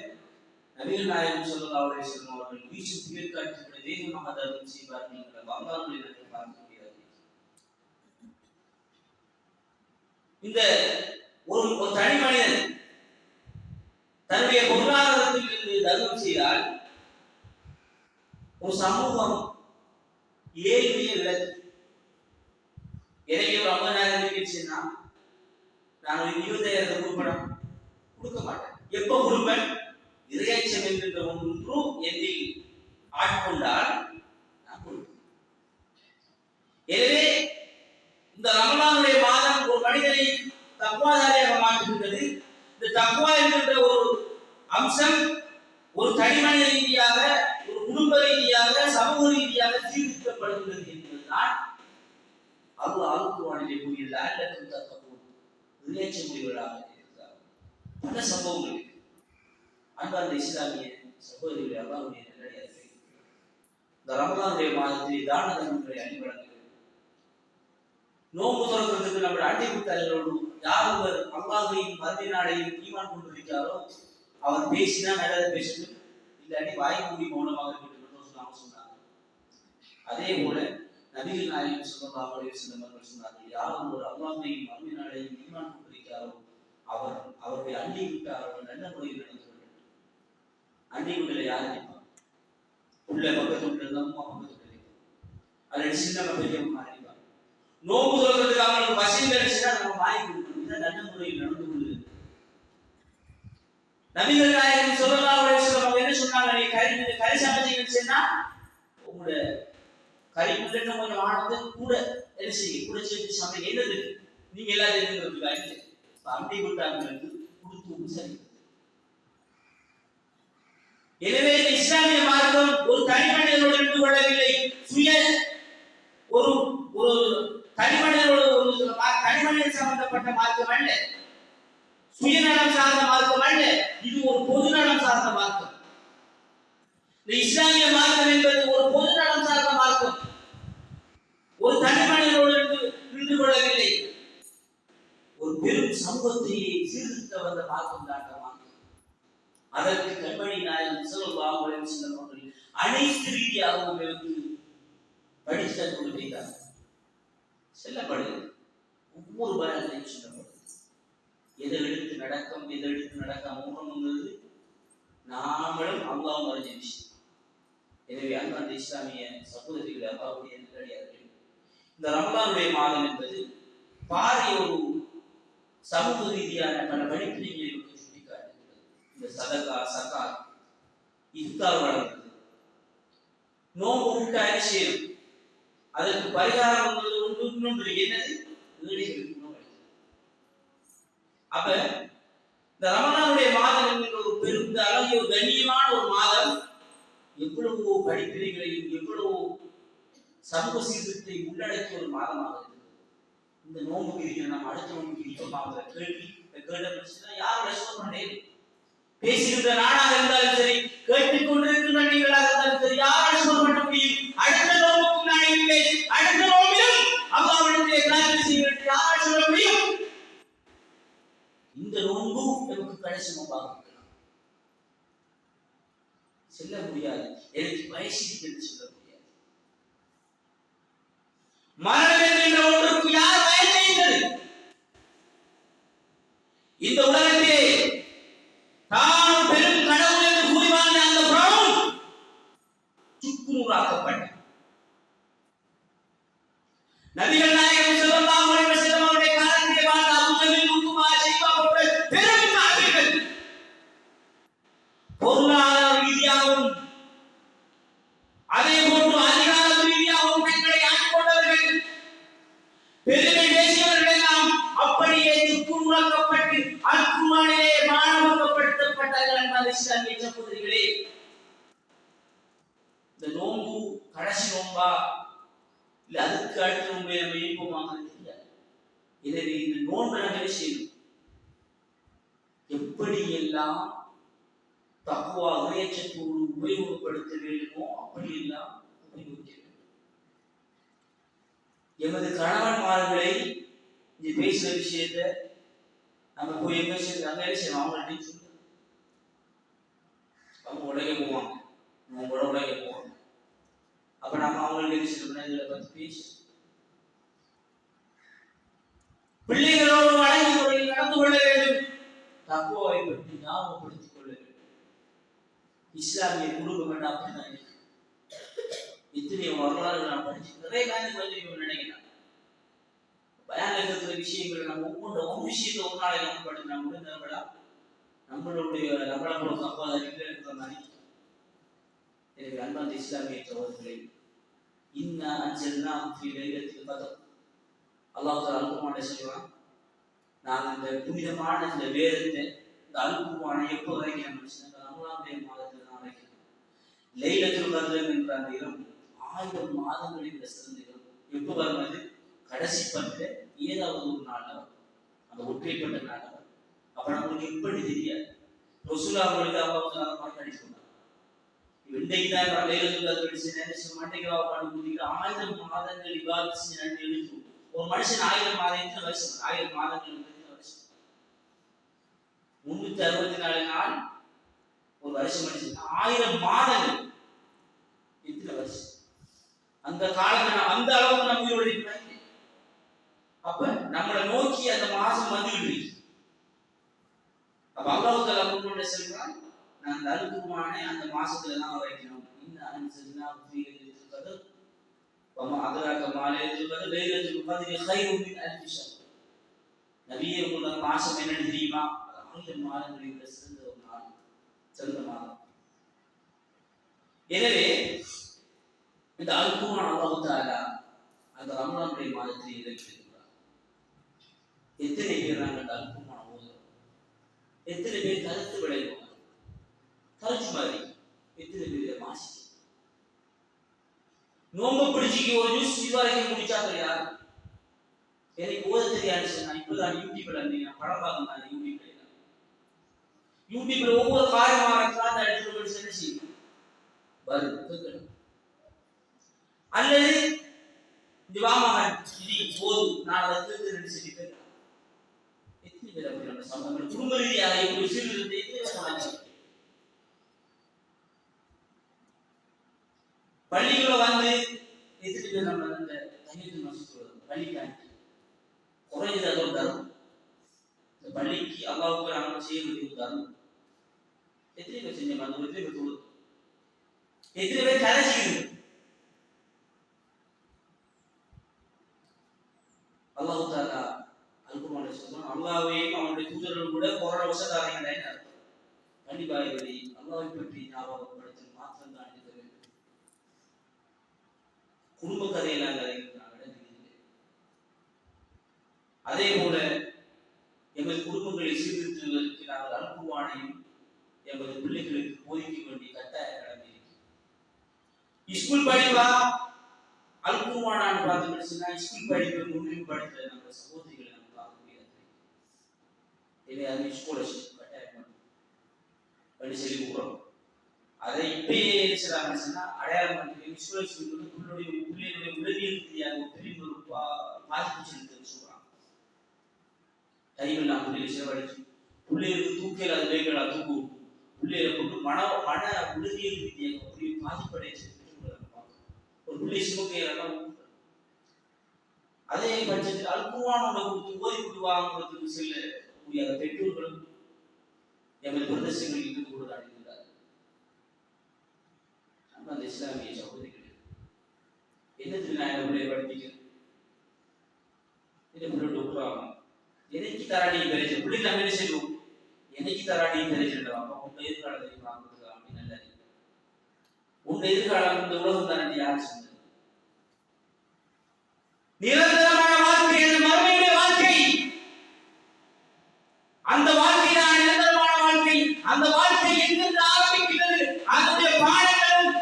நபிகள் நாயகம் ஸல்லல்லாஹு அலைஹி வஸல்லம் அவர்கள் வீசும் புயல் காற்றை விட வேகமாக தர்மம் செய்வார்கள் என்ற வரலாறுகளை நாம் பார்க்க முடியாது. இந்த ஒரு தனி மனிதன் தன்னுடைய பொருளாதாரத்தில் இருந்து தர்மம் செய்தால் ஒரு சமூகம் ஏழ்மையை விளக்கு. எனக்கு ஒரு 50,000 இருந்துச்சுன்னா நான் ஒரு 20,000 கொடுப்பேன், கொடுக்க மாட்டேன். எப்ப கொடுப்பேன்? இறையச்சம் என்கின்ற ஒன்று என்னில் ஆட்கொண்டால் நான் கொடுப்பேன். எனவே இந்த ரமலானுடைய மாதம் ஒரு மனிதனை தக்வாதாரியாக மாற்றுகின்றது. இந்த தக்வா என்கின்ற ஒரு அம்சம் ஒரு தனி மனித ரீதியாக, ஒரு குடும்ப ரீதியாக, சமூக ரீதியாக சீர்திருத்தப்படுகின்றது என்பதுதான் அல்லாஹ் குர்ஆனிலே கூறியுள்ள அல்லக்கும் தத்தகூன், இறையச்சமுடையவர்களாக இருக்கிறார். பல சம்பவங்கள். அன்பார்ந்த இஸ்லாமிய சகோதரிகளே, அல்லாஹ்வுடைய நல்லடியார்களே, இந்த ரமலானுடைய மாதத்திலே தான தர்மங்களை அணிவழங்குகிறது. நோன்பு துறக்கிறதுக்கு நம்ம அண்டை கூட்டாளர்களோடு யார் ஒருவர் அல்லாஹ்வையும் மறுமை நாளையும் ஈமான் கொண்டிருக்கிறாரோ அவர் பேசினா நல்லதை பேசணும், இல்லாட்டி வாய் மூடி மௌனமாக இருக்கட்டும் சொன்னாங்க. அதே போல நபிகள் நாயகம் ஸல்லல்லாஹு அலைஹி வஸல்லம் அவர்கள் சொன்னார்கள், யார் ஒருவர் அல்லாஹ்வையும் மறுமை நாளையும் ஈமான் கொண்டிருக்கிறாரோ அவருடைய அண்டை கூட்டாளர்கள் நல்ல முறையில் நடந்து கொள்ளட்டும். அண்டை கூட்டல யார் நினைப்பாங்க? உள்ள பக்கத்து உள்ள அம்மா பக்கத்து உள்ள அல்லது சின்ன பெரியம்மா நினைப்பாங்க. நோம்பு துறக்கிறதுக்கு அவங்களுக்கு வசதி கிடைச்சுன்னா நம்ம வாங்கி கொடுக்கணும். இதான் நல்ல முறையில் நடந்து கொள்ளுது. நபிகள் நாயகம் ஸல்லல்லாஹு அலைஹி வஸல்லம் என்ன சொன்னாங்க? நீ கறி சமைச்சீங்கன்னு சொன்னா கூட கறிக்குள்ள கொஞ்சம் ஆனத்தை கூட என்ன செய்ய கூட சேர்த்து சமைக்க என்னது நீங்க எல்லாரும் அப்படி விட்டாங்களுக்கு கொடுத்து சரி. எனவே இஸ்லாமிய மார்க்கம் ஒரு தனிமனிதனோடு இருந்து கொள்ளவில்லை, சுய ஒரு ஒரு தனிமனிதனோடு ஒரு தனிமனிதன் சம்பந்தப்பட்ட மார்க்கம் அல்ல, சுயநலம் சார்ந்த மார்க்கம் அல்ல, இது ஒரு பொதுநலம் சார்ந்த மார்க்கம். இந்த இஸ்லாமிய மார்க்கம் என்பது ஒரு பொதுநலம் சார்ந்த மார்க்கம், ஒரு தனிமனிதனோடு இருந்து கொள்ளவில்லை, ஒரு பெரும் சமூகத்தையே சீர்திருத்த வந்த மார்க்கம் தான் மார்க்கம். அதற்கு கண்மணி நாயகம் ஸல்லல்லாஹு அலைஹி வஸல்லம் அவர்கள் அனைத்து ரீதியாகவும் படித்த கொள்கைதான் செல்லப்படுகிறது. ஒவ்வொரு பயனையும் சொல்லப்படுது. எதை எடுத்து நடக்கும் எதை எடுத்து நடக்காமங்கிறது நாமளும் அல்லாஹ் அறிஞ்ச விஷயம். எனவே அந்த இஸ்லாமிய சகோதரிகளை அல்லாஹ்வுடைய நல்லடியார்கள், இந்த ரமலானுடைய மாதம் என்பது பாரிய ஒரு சமூக ரீதியான பல படிப்பினைகளை சுட்டிக்காட்டுகிறது. இந்த சதகா சகாத் இஃப்தார் வழங்குறது, நோன்பு விட்டாலே சேரும், அதற்கு பரிகாரம் ஒன்று என்னது அப்ப இந்த ரமலானுடைய மாதம் என்கின்ற ஒரு பெரும் அழகிய ஒரு கண்ணியமான ஒரு மாதம் எவ்வளவோ படிப்பினைகளையும் எவ்வளவோ சமூக சீர்திருத்தத்தை உள்ளடக்கிய ஒரு மாதமாக இருக்குது. இந்த நோன்பு இருக்கிற நம்ம அடுத்த நோன்பு இருக்கிறோம் கேள்வி யாரோட சொல்றே பேசுகின்ற நாடாக இருந்தாலும் சரி, கேட்டுக் கொண்டிருக்கின்ற நீங்களாக இருந்தாலும் சரி, யாரோட சொல்ல முடியும் அடுத்த நோன்புக்கும் நான் இல்லை, அடுத்த நோம்பிலும் அல்லாஹ்விடத்திலே பிரார்த்தனை செய்ய வேண்டும், யாரோட சொல்ல முடியும்? இந்த நோன்பு நமக்கு கடைசி நோம்பாக இருக்கலாம், செல்ல முடியாது, எனக்கு வயசுக்கு சொல்ல முடியாது. மரணம் என்ற ஒன்றுக்கு யார் பயந்தது? இந்த உலகத்திலே தான் பெரும் கடவுள் என்று கூறி வாழ்ந்த அந்த பிரௌன் சுக்குநூறாக்கப்பட்ட நபிகள் நாயகம் ஸல்லல்லாஹு அலைஹி வஸல்லம் அவருடைய காலத்திலே வாழ்ந்த அபூ ஜஹல், உத்பா, ஷைபா போன்ற பெரும் காபிர்கள் பொருளாதார ரீதியாகவும் அதே போன்று அதிகார ரீதியாகவும் தங்களை ஆட்கொண்டவர்கள், பெருமை பேசியவர்கள் எல்லாம் அப்படியே சுக்குநூறாக்கப்பட்டு அல் குர்ஆனிலே மானவப்படுத்தப்பட்டார்கள். அன்பான இஸ்லாமிய சகோதரிகளே, இந்த நோன்பு கடைசி நோன்பா இல்ல அதுக்கு அடுத்த நோன்பை நம்ம இருப்போமாக தெரியாது. எனவே இந்த நோன்பை நம்ம செய்யணும், எப்படி எல்லாம் தக்குவா இறையச்சத்தோடு உபயோகப்படுத்த வேண்டுமோ அப்படி எல்லாம் உபயோகிக்க வேண்டும். எமது கணவன்மார்களை இந்த பேசுற விஷயத்த நம்ம போய் எங்க செய்யணும், அவங்கள்ட்ட சொல்லு, அவங்க உலக போவாங்க, அவங்களோட உலக போவாங்க. அப்ப நம்ம அவங்களுக்கு இதை பத்தி பேச பிள்ளைகளோடு வழங்கி முறையில் நடந்து கொள்ள வேண்டும், தக்குவாவை பற்றி ஞாபகப்படுத்திக் கொள்ள வேண்டும். இஸ்லாமிய குடும்பம் என்ன அப்படிதான் இருக்கு. இத்தனை வரலாறு நான் படிச்சு நிறைய பேருக்கு நினைக்கிறேன். பயான்ல இருக்கிற விஷயங்கள் நம்ம ஒவ்வொரு விஷயத்தை ஒரு நாளை நம்ம படிச்சு முடிந்தவங்களா நம்மளோட தப்பாக இருக்கிற மாதிரி. எனவே அன்பான இஸ்லாமிய சகோதரர்களே, இன்னா அன்ஸல்னாஹு ஃபீ லைலத்தில் கத்ர், அல்லாஹ் தஆலா அல் குர்ஆனிலே சொல்றான், நான் இந்த புனிதமான இந்த வேதத்தை இந்த அல் குர்ஆனை எப்போ வரைக்கும் நம்ம ரமலானுடைய மாதத்தில் தான் வரைக்கும். லைலத்துல் கத்ர் என்ற அந்த இரவு 1000 மாதங்களில் சிறந்த இரவு. எப்போ வருவது? கடைசி 10 ஏதாவது ஒரு நாள் அந்த ஒற்றைப்பட்ட நாள். அப்ப நம்மளுக்கு எப்படி தெரியாது? ரசூலுல்லாஹி அவர்களுக்கு அல்லாஹ் வாக்குறுதி சொன்னார், இன்றைக்கு தான் லைலத்துல் கத்ர் செய்ய மாட்டேங்கிறா பாட்டு குடிக்கிற 1000 மாதங்கள் இபாதத் செஞ்சு நன்றி எழுத்து. ஒரு மனுஷன் 1000 மாதங்கள் வருஷம், 1000 மாதங்கள் வருஷம், 364 நாள் ஒரு வருஷம் மனுஷன், 1000 மாதங்கள் எத்தனை வருஷம்? அந்த காலத்துல அந்த அளவுக்கு நம்ம உயிரோடு இருக்கிறாங்க. அப்ப நம்மளை நோக்கி அந்த மாசம் வந்துகிட்டு இருக்கு. அப்ப அல்லாஹ் தஆலா குர்ஆன்ல சொல்றான், நான் அந்த அல் குர்ஆனை அந்த மாசத்துல தான் வைக்கணும். இன்ன அன்ஸல்னாஹு ஃபீ லைலத்தில் கத்ர் வமா அத்ராக மா லைலத்துல் கத்ர் லைலத்துல் கத்ரி கைரும் மின் அல்ஃபி ஷஹர். நபியே, உங்களுக்கு மாசம் என்ன தெரியுமா? 1000 மாதங்களில் சிறந்த ஒரு நாள், சிறந்த மாதம். எனவே இந்த அல் குர்ஆன் அல்லாஹ் தஆலா அந்த ரமலானுடைய மாதத்தில் இறக்கியிருக்கிறார். எத்தனை பேர் நாங்கள் அந்த அல் குர்ஆன் ஓதுறோம்? எத்தனை பேர் கருத்து விளைவோம்? கருத்து மாதிரி எத்தனை பேர் வாசி நோம்பு பிடிச்சிக்கு ஒரு ஜூஸ் இதுவரைக்கும் முடிச்சாங்க யார்? எனக்கு ஓத தெரியாது சொன்னா இப்பதான் யூடியூப்ல நான் படம் பார்க்கணும். யூடியூப்ல ஒவ்வொரு காரியமாக கிளாஸ் எடுத்து என்ன செய்யும் வருது அல்லது திவாமகன் இது போது நான் அதை நினைச்சிட்டு எத்தனை பேர் அப்படியான சம்பவங்கள் குடும்ப ரீதியாக இப்படி சீர்திருத்தத்தை எத்தனை பள்ளிக்குள்ள வந்து எத்தனை பேர் நம்ம அந்த தனித்து மசித்து பள்ளிக்காண்டி குறைஞ்சது அது ஒரு தரும். இந்த பள்ளிக்கு அல்லாவுக்கு நாங்கள் செய்ய வேண்டிய தரும். எத்தனை பேர் செஞ்ச அந்த எத்தனை பேர் தோடு எத்தனை பேர் கதை செய்யுது? அல்லாஹ் தஆலா அல் குர்ஆனில் சொல்றான், அல்லாஹ்வையும் அவனுடைய தூதர்கள் கூட கொரோனா வசதாரங்க அர்த்தம். கண்டிப்பா இதை அல்லாஹ்வை பற்றி ஞாபகப்படுத்தல் மாத்திரம் தான் இது. குடும்ப கதையெல்லாம் அதே போல எங்கள் குடும்பங்களை சீர்திருத்துவதற்கு நாங்கள் அல் குர்ஆனையும் எமது பிள்ளைகளுக்கு போதிக்க வேண்டிய கட்டாய கடமை இருக்கு. ஸ்கூல் படிப்பா அல் குர்ஆன் பார்த்தீங்கன்னு சொன்னா ஸ்கூல் படிப்பை முன்னும் படிக்கிற நம்ம சகோதரிகளை நம்ம பார்க்க முடியாது. எனவே அது ஸ்காலர்ஷிப் கட்டாயம் பண்ணி சொல்லி கொடுக்குறோம். அதை இப்பயே செய்யறாங்கன்னு சொன்னா அடையாளம் பண்ணி ஸ்காலர்ஷிப் வந்து பிள்ளைகளுடைய உளவியல் ரீதியாக ஒரு பெரிய ஒரு பாதிப்பு செலுத்துன்னு சொல்றாங்க. டைம் எல்லாம் பிள்ளைகளை செலவழிச்சு பிள்ளைகளுக்கு தூக்கல அது வேகலா தூக்கு பிள்ளைகளை கொண்டு மன உளவியல் ரீதியாக அப்படி பாதிப்படைய ஒரு பிள்ளை சுமக்கையெல்லாம் அதே பட்சத்தில் அல் குர்ஆனை கொடுத்து ஓதி விடுவாங்கிறதுக்கு சில முடியாத பெற்றோர்களும் எங்கள் பிரதேசங்களில் இருந்து கூட அடைகிறார். நம்ம அந்த இஸ்லாமிய சகோதரிகள் என்னத்தில் நான் என்ன பிள்ளையை படிப்பிக்கிறேன் என்ன பிள்ளை டாக்டர் எனக்கு தராடி பெரிய பிள்ளை நம்ம என்ன செய்வோம் எனக்கு தராடி தெரிஞ்சிருக்கலாம் உங்க எதிர்காலத்தை வாங்குறது அப்படின்னு நல்ல உங்க எதிர்காலம் இந்த உலகம் தானே யார் சொன்னது? நிரந்தரமான வாழ்க்கை மறுமையுடைய வாழ்க்கை. அந்த வாழ்க்கை தான் நிரந்தரமான வாழ்க்கை. அந்த வாழ்க்கை எங்கிருந்து ஆரம்பிக்கிறது? அதனுடைய பாடங்களும்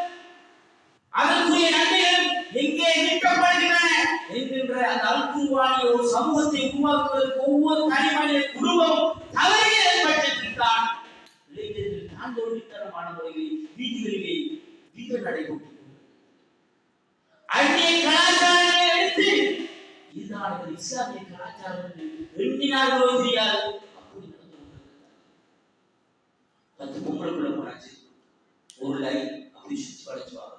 அதற்குரிய நன்மைகளும் எங்கே நிற்கப்படுகின்றன என்கின்ற அந்த அல் குர்ஆனிய ஒரு சமூகத்தை உருவாக்குவதற்கு ஒவ்வொரு தனிமனித குடும்பம் தவறிய பட்சத்தில் தான் இளைஞர்கள் தான் தோல்வித்தரமான முறையில் வீடுகளிலே வீடு நடைபெற்று அந்நிய கலாச்சாரங்களை எடுத்து இதுதான் இஸ்லாமிய கலாச்சாரம் எண்ணினார்களோ தெரியாது அப்படி நடந்து கொண்டிருக்கிறார். 10 பொம்பளைக்குள்ள போனாச்சு ஒரு லைன் அப்படி சுற்றி படைச்சுவாங்க.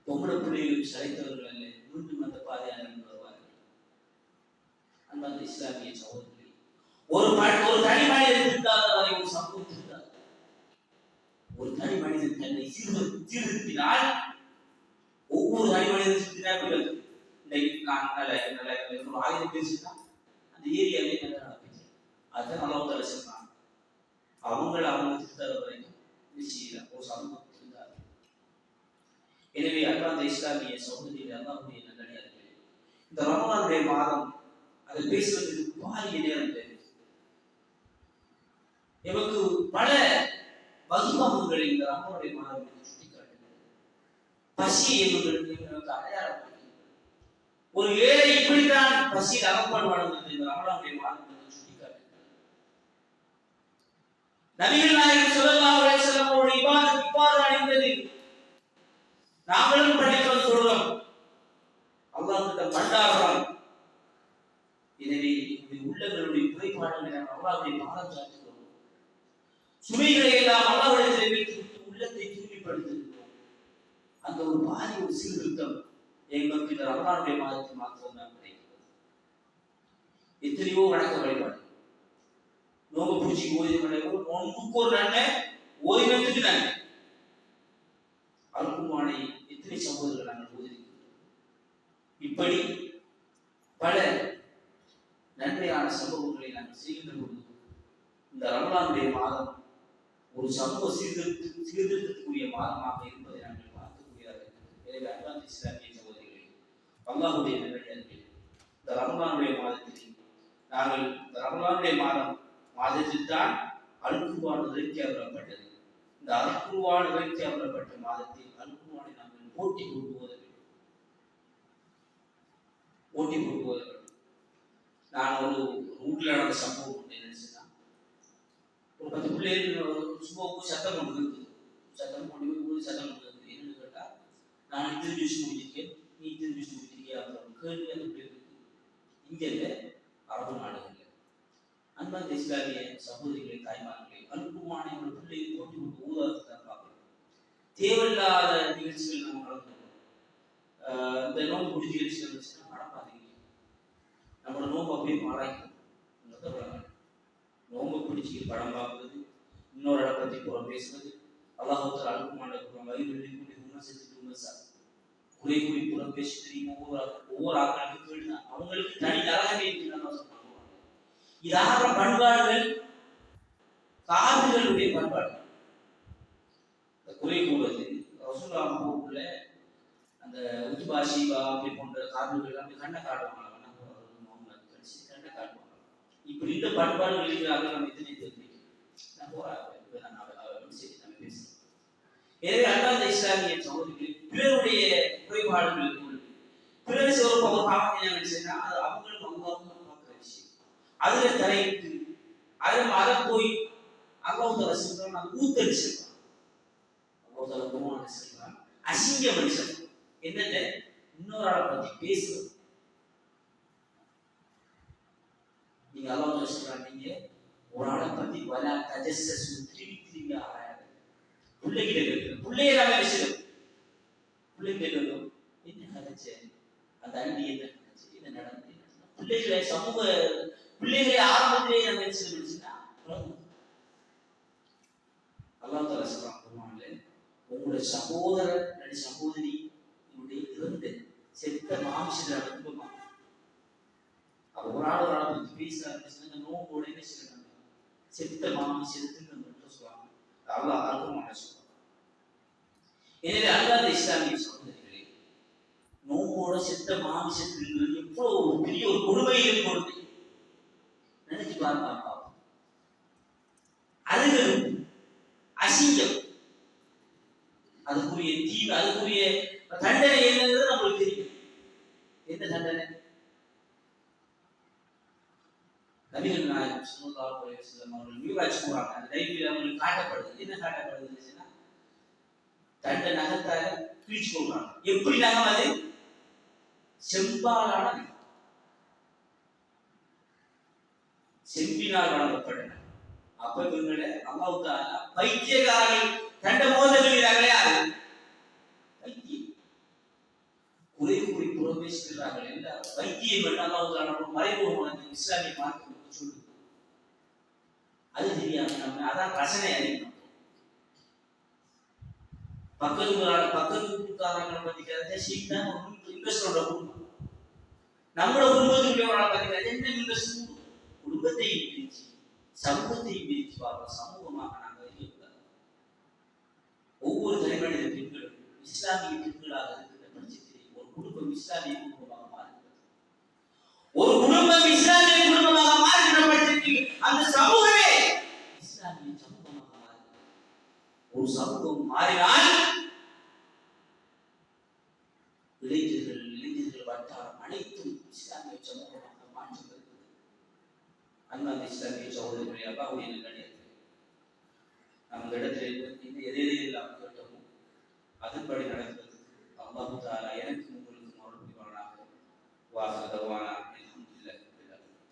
பொம்பளை பிள்ளைகளும் சளைத்தவர்கள் அல்ல மீண்டும் அந்த பாதையாக வருவார்கள். அந்த இஸ்லாமிய சகோதரர்கள் ஒரு தனி மனிதன் இருந்தால் வரை ஒரு சமூகம் இருந்தால் ஒரு தனி மனிதன் தன்னை சீர்திருத்தினால் ஒவ்வொரு தனி மனிதன் சித்தினார்கள். நான் நல்ல 1000 பேர் அந்த ஏரியாவே நல்லா நடக்குது. அதுதான் நல்லா தலை சொன்னாங்க. அவங்க திருத்தர வரைக்கும் நிச்சயம் ஒரு சமூகம் இருந்தார்கள். எனவே அன்பார்ந்த இஸ்லாமிய சகோதரிகள் அல்லாஹ்வுடைய நல்லடியார்களே, இந்த ரமலானுடைய மாதம் அதை பேசுவதற்கு பாரிய நேரம் தேவை. எமக்கு பல வகுப்பகங்களை இந்த ரமலானுடைய மாதம் சுட்டிக்காட்டுகிறது. பசி எங்களுக்கு அடையாளம். ஒரு ஏழை இப்படித்தான் பசியில் அகப்படுவான் இந்த ரமலானுடைய மாதம் சுட்டிக்காட்டுகிறது. நபிகள் நாயகம் ஸல்லல்லாஹு அலைஹி வஸல்லம் அவருடைய இபாதத் இவ்வாறு அணிந்தது. நாங்களும் படிப்பது சொல்றோம், அல்லாஹ் கிட்ட மண்டாடுறோம். எனவே உள்ளங்களுடைய குறைபாடுகளை நாம் அல்லாஹ்வுடைய பாதம் சாட்டுகிறோம். சுமைகளை எல்லாம் அல்லாஹ்விடத்தில் வைத்து உள்ளத்தை தூய்மைப்படுத்துகிறோம். அந்த ஒரு பாதி ஒரு சீர்திருத்தம் எங்களுக்கு இந்த ரமலானுடைய மாதத்தில் மாத்திரம் தான் கிடைக்கிறது. எத்தனையோ வணக்க வழிபாடு நோம்பு பூச்சிக்கு ஓய்வு நோம்புக்கு ஒரு நன்மை ஓய்வுக்கு நன்மை. அல் குர்ஆனை எத்தனை சகோதரர்கள் நாங்கள் ஓதிருக்கிறோம். இப்படி பல நன்மையான சம்பவங்களை நாங்கள் செய்கின்ற பொழுது இந்த ரமலானுடைய மாதம் ஒரு சமூக சீர்திருத்தத்துக்குரிய மாதமாக இருப்பதை நாங்கள் பார்க்கக்கூடிய இஸ்லாமிய சகோதரிகளே, அல்லாஹ்வுடைய நல்லடியார்களே, இந்த ரமலானுடைய மாதத்தில் நாங்கள் இந்த ரமலானுடைய மாதத்தில் தான் அல்குர்ஆன் இறக்கி அருளப்பட்டது. இந்த அல்குர்ஆன் இறக்கி அருளப்பட்ட மாதத்தில் அல்குர்ஆனை நாங்கள் போட்டி போட்டு ஓத வேண்டும். போட்டி போட்டு ஓத வேண்டும். நான் ஒரு ஊரில் நடந்த சம்பவம் ஒன்று நினைச்சுதான், ஒரு 10 பிள்ளைகள் சும்மாவுக்கு சத்தம் கொண்டு இருக்குது. சத்தம் கொண்டு போய் சத்தம் கொண்டு இருக்குது. என்னன்னு கேட்டா, நான் இத்தனை ஜூஸ் முடிச்சிருக்கேன், நீ இத்தனை ஜூஸ் முடிச்சிருக்கியா அப்படின்னு கேள்வி அந்த பிள்ளைகளுக்கு. இங்க இல்ல, அரபு நாடுகள் அன்பார்ந்த இஸ்லாமிய சகோதரிகளை, தாய்மார்களே, அல்குர்ஆனை ஒரு பிள்ளையை போட்டி போட்டு ஊதாதான் பார்க்கணும். தேவையில்லாத நிகழ்ச்சிகள் நம்ம நடந்துடும். இந்த நோம்பு பிடிச்ச நிகழ்ச்சிகள் வச்சுன்னா நடப்பாதீங்க. நம்மளோட நோம்பு அப்படியே மாறாய்க்கும். நோம்பு பிடிச்சி படம் பார்ப்பது, இன்னொரு இடம் பற்றி புறம் பேசுவது, அல்லாஹ் அல்குர்ஆன் வயிறு குறை கூறி புறம் பேசி தெரியும். ஒவ்வொரு ஆக்களுக்கு கேட்டுதான் அவங்களுக்கு தனி நரகமே சொன்னாங்க. இதாக பண்பாடுகள் காதுகளுடைய பண்பாடு. குறை கூறுவது ரசூலுல்லாஹ்வுக்குள்ள அந்த உத்பா ஷீபா அப்படி போன்ற காதுகள் அப்படி கண்ணை காட்டுவாங்க. கண்ணை காட்டுவாங்க. இப்படி இந்த பண்பாடுகள் இருக்கிறார்கள். நம்ம எத்தனை தெரிஞ்சுக்கணும். பேசுறோம். எனவே அல்லாஹ் இஸ்லாமிய சகோதரிகள் பிறருடைய குறைபாடுகள் பிறகு ஒரு பாவம் சொன்னா அது அவங்களும் அல்லாஹ்வும் பார்க்கிற விஷயம். அதுல தலையிட்டு அதை போய் அல்லாஹ் தஆலா சொல்றான், நான் ஊத்தடிச்சிருக்கான். அல்லாஹ் தஆலா குர்ஆன்ல சொல்றான், அசிங்க மனுஷன் என்னது இன்னொரு ஆளை பத்தி பேசுறது. நீங்க அல்லாஹ் தஆலா சொல்றான், நீங்க ஒரு ஆளை பத்தி வலா தஜஸ்ஸஸு திருப்பி ஆராயாத. பிள்ளைகிட்ட கேட்கணும். பிள்ளைய நாம விஷயம் பிள்ளை கேட்கணும். என்ன நடந்துச்சு, அந்த அண்டி என்ன நடந்துச்சு, என்ன நடந்து பிள்ளைகளை பிள்ளைகளை ஆரம்பத்திலேயே நம்ம என்ன செய்யணும்னா அல்லாஹ் தஆலா சொல்றான் குர்ஆன்ல, உங்களுடைய சகோதரன் சகோதரி இவருடைய இறந்த செத்த மாம்சத்தை அனுப்புமா. அப்ப ஒரு ஆளை பத்தி பேசுறாங்க, நோம்போட என்ன செய்யறாங்க, செத்த மாம்சத்துக்கு மட்டும் சொல்லுவாங்க. அல்லாஹ் குர்ஆன்ல சொல்றான். எனவே அல்லாஹ் இஸ்லாமிய சகோதரிகளே, நோம்போட செத்த மாம்சத்தில் எவ்வளவு ஒரு பெரிய ஒரு கொடுமை இருக்கிறது நினைச்சு பாருங்க. அழுகல், அசிங்கம், அதுக்குரிய தீவு, அதுக்குரிய தண்டனை என்னங்கிறது நம்மளுக்கு தெரியும். என்ன தண்டனை? நபிகள் நாயகம் ஸல்லல்லாஹு அலைஹி வஸல்லம் அவர்கள் மிராஜ் போறாங்க. அந்த டைம்ல அவங்களுக்கு காட்டப்படுது. என்ன காட்டப்படுதுன்னா, தண்டை நகத்தால கிழிச்சு போடுறாங்க. எப்படி நகம்? அது செம்பாலான செம்பினால் வழங்கப்பட்டன. அப்ப இவங்கள அல்லாஹ் தஆலா பைத்தியக்காரர்கள் தண்டை மோத சொல்கிறார்களே, அது பைத்தியம். குறை கூறி புறம் பேசுகிறார்கள் எல்லாம் பைத்தியம் என்று அல்லாஹ் தஆலா மறைமுகமான இஸ்லாமிய மார்க்கம் சொல்லுது. அது தெரியாம நம்ம அதான் ரசனை அறியணும். பக்கத்து வீட்டுக்காரங்களை பத்தி கேட்டா சீக்கிரம் இன்வெஸ்டரோட குடும்பம், நம்மளோட குடும்பத்துக்குள்ளே பத்தி என்ன இன்வெஸ்ட், குடும்பத்தையும் பிரிச்சு சமூகத்தையும் பிரிச்சு பார்ப்போம். சமூகமாக நாங்கள் இருக்கக்கூடாது. ஒவ்வொரு தனிமனித பெண்களும் இஸ்லாமிய பெண்களாக இருக்கிற பட்சத்தில் ஒரு குடும்பம் இஸ்லாமிய குடும்பமாக மாறுகிறது. ஒரு குடும்பம் இஸ்லாமிய குடும்பமாக மாறுகிற பட்சத்தில் அந்த சமூகமே இஸ்லாமிய சமூகமாக மாறுகிறது. ஒரு சமூகம் மாறினால் இளைஞர்கள் வட்டாரம் அனைத்தும் இஸ்லாமிய சமூகமாக மாற்றப்படுகிறது. அன்பார்ந்த இஸ்லாமிய சகோதரர்களே, அல்லாஹ்வுடைய நல்லடியார்களே, நாம் இந்த இடத்தில் எதையெல்லாம் கேட்டோமோ அதன்படி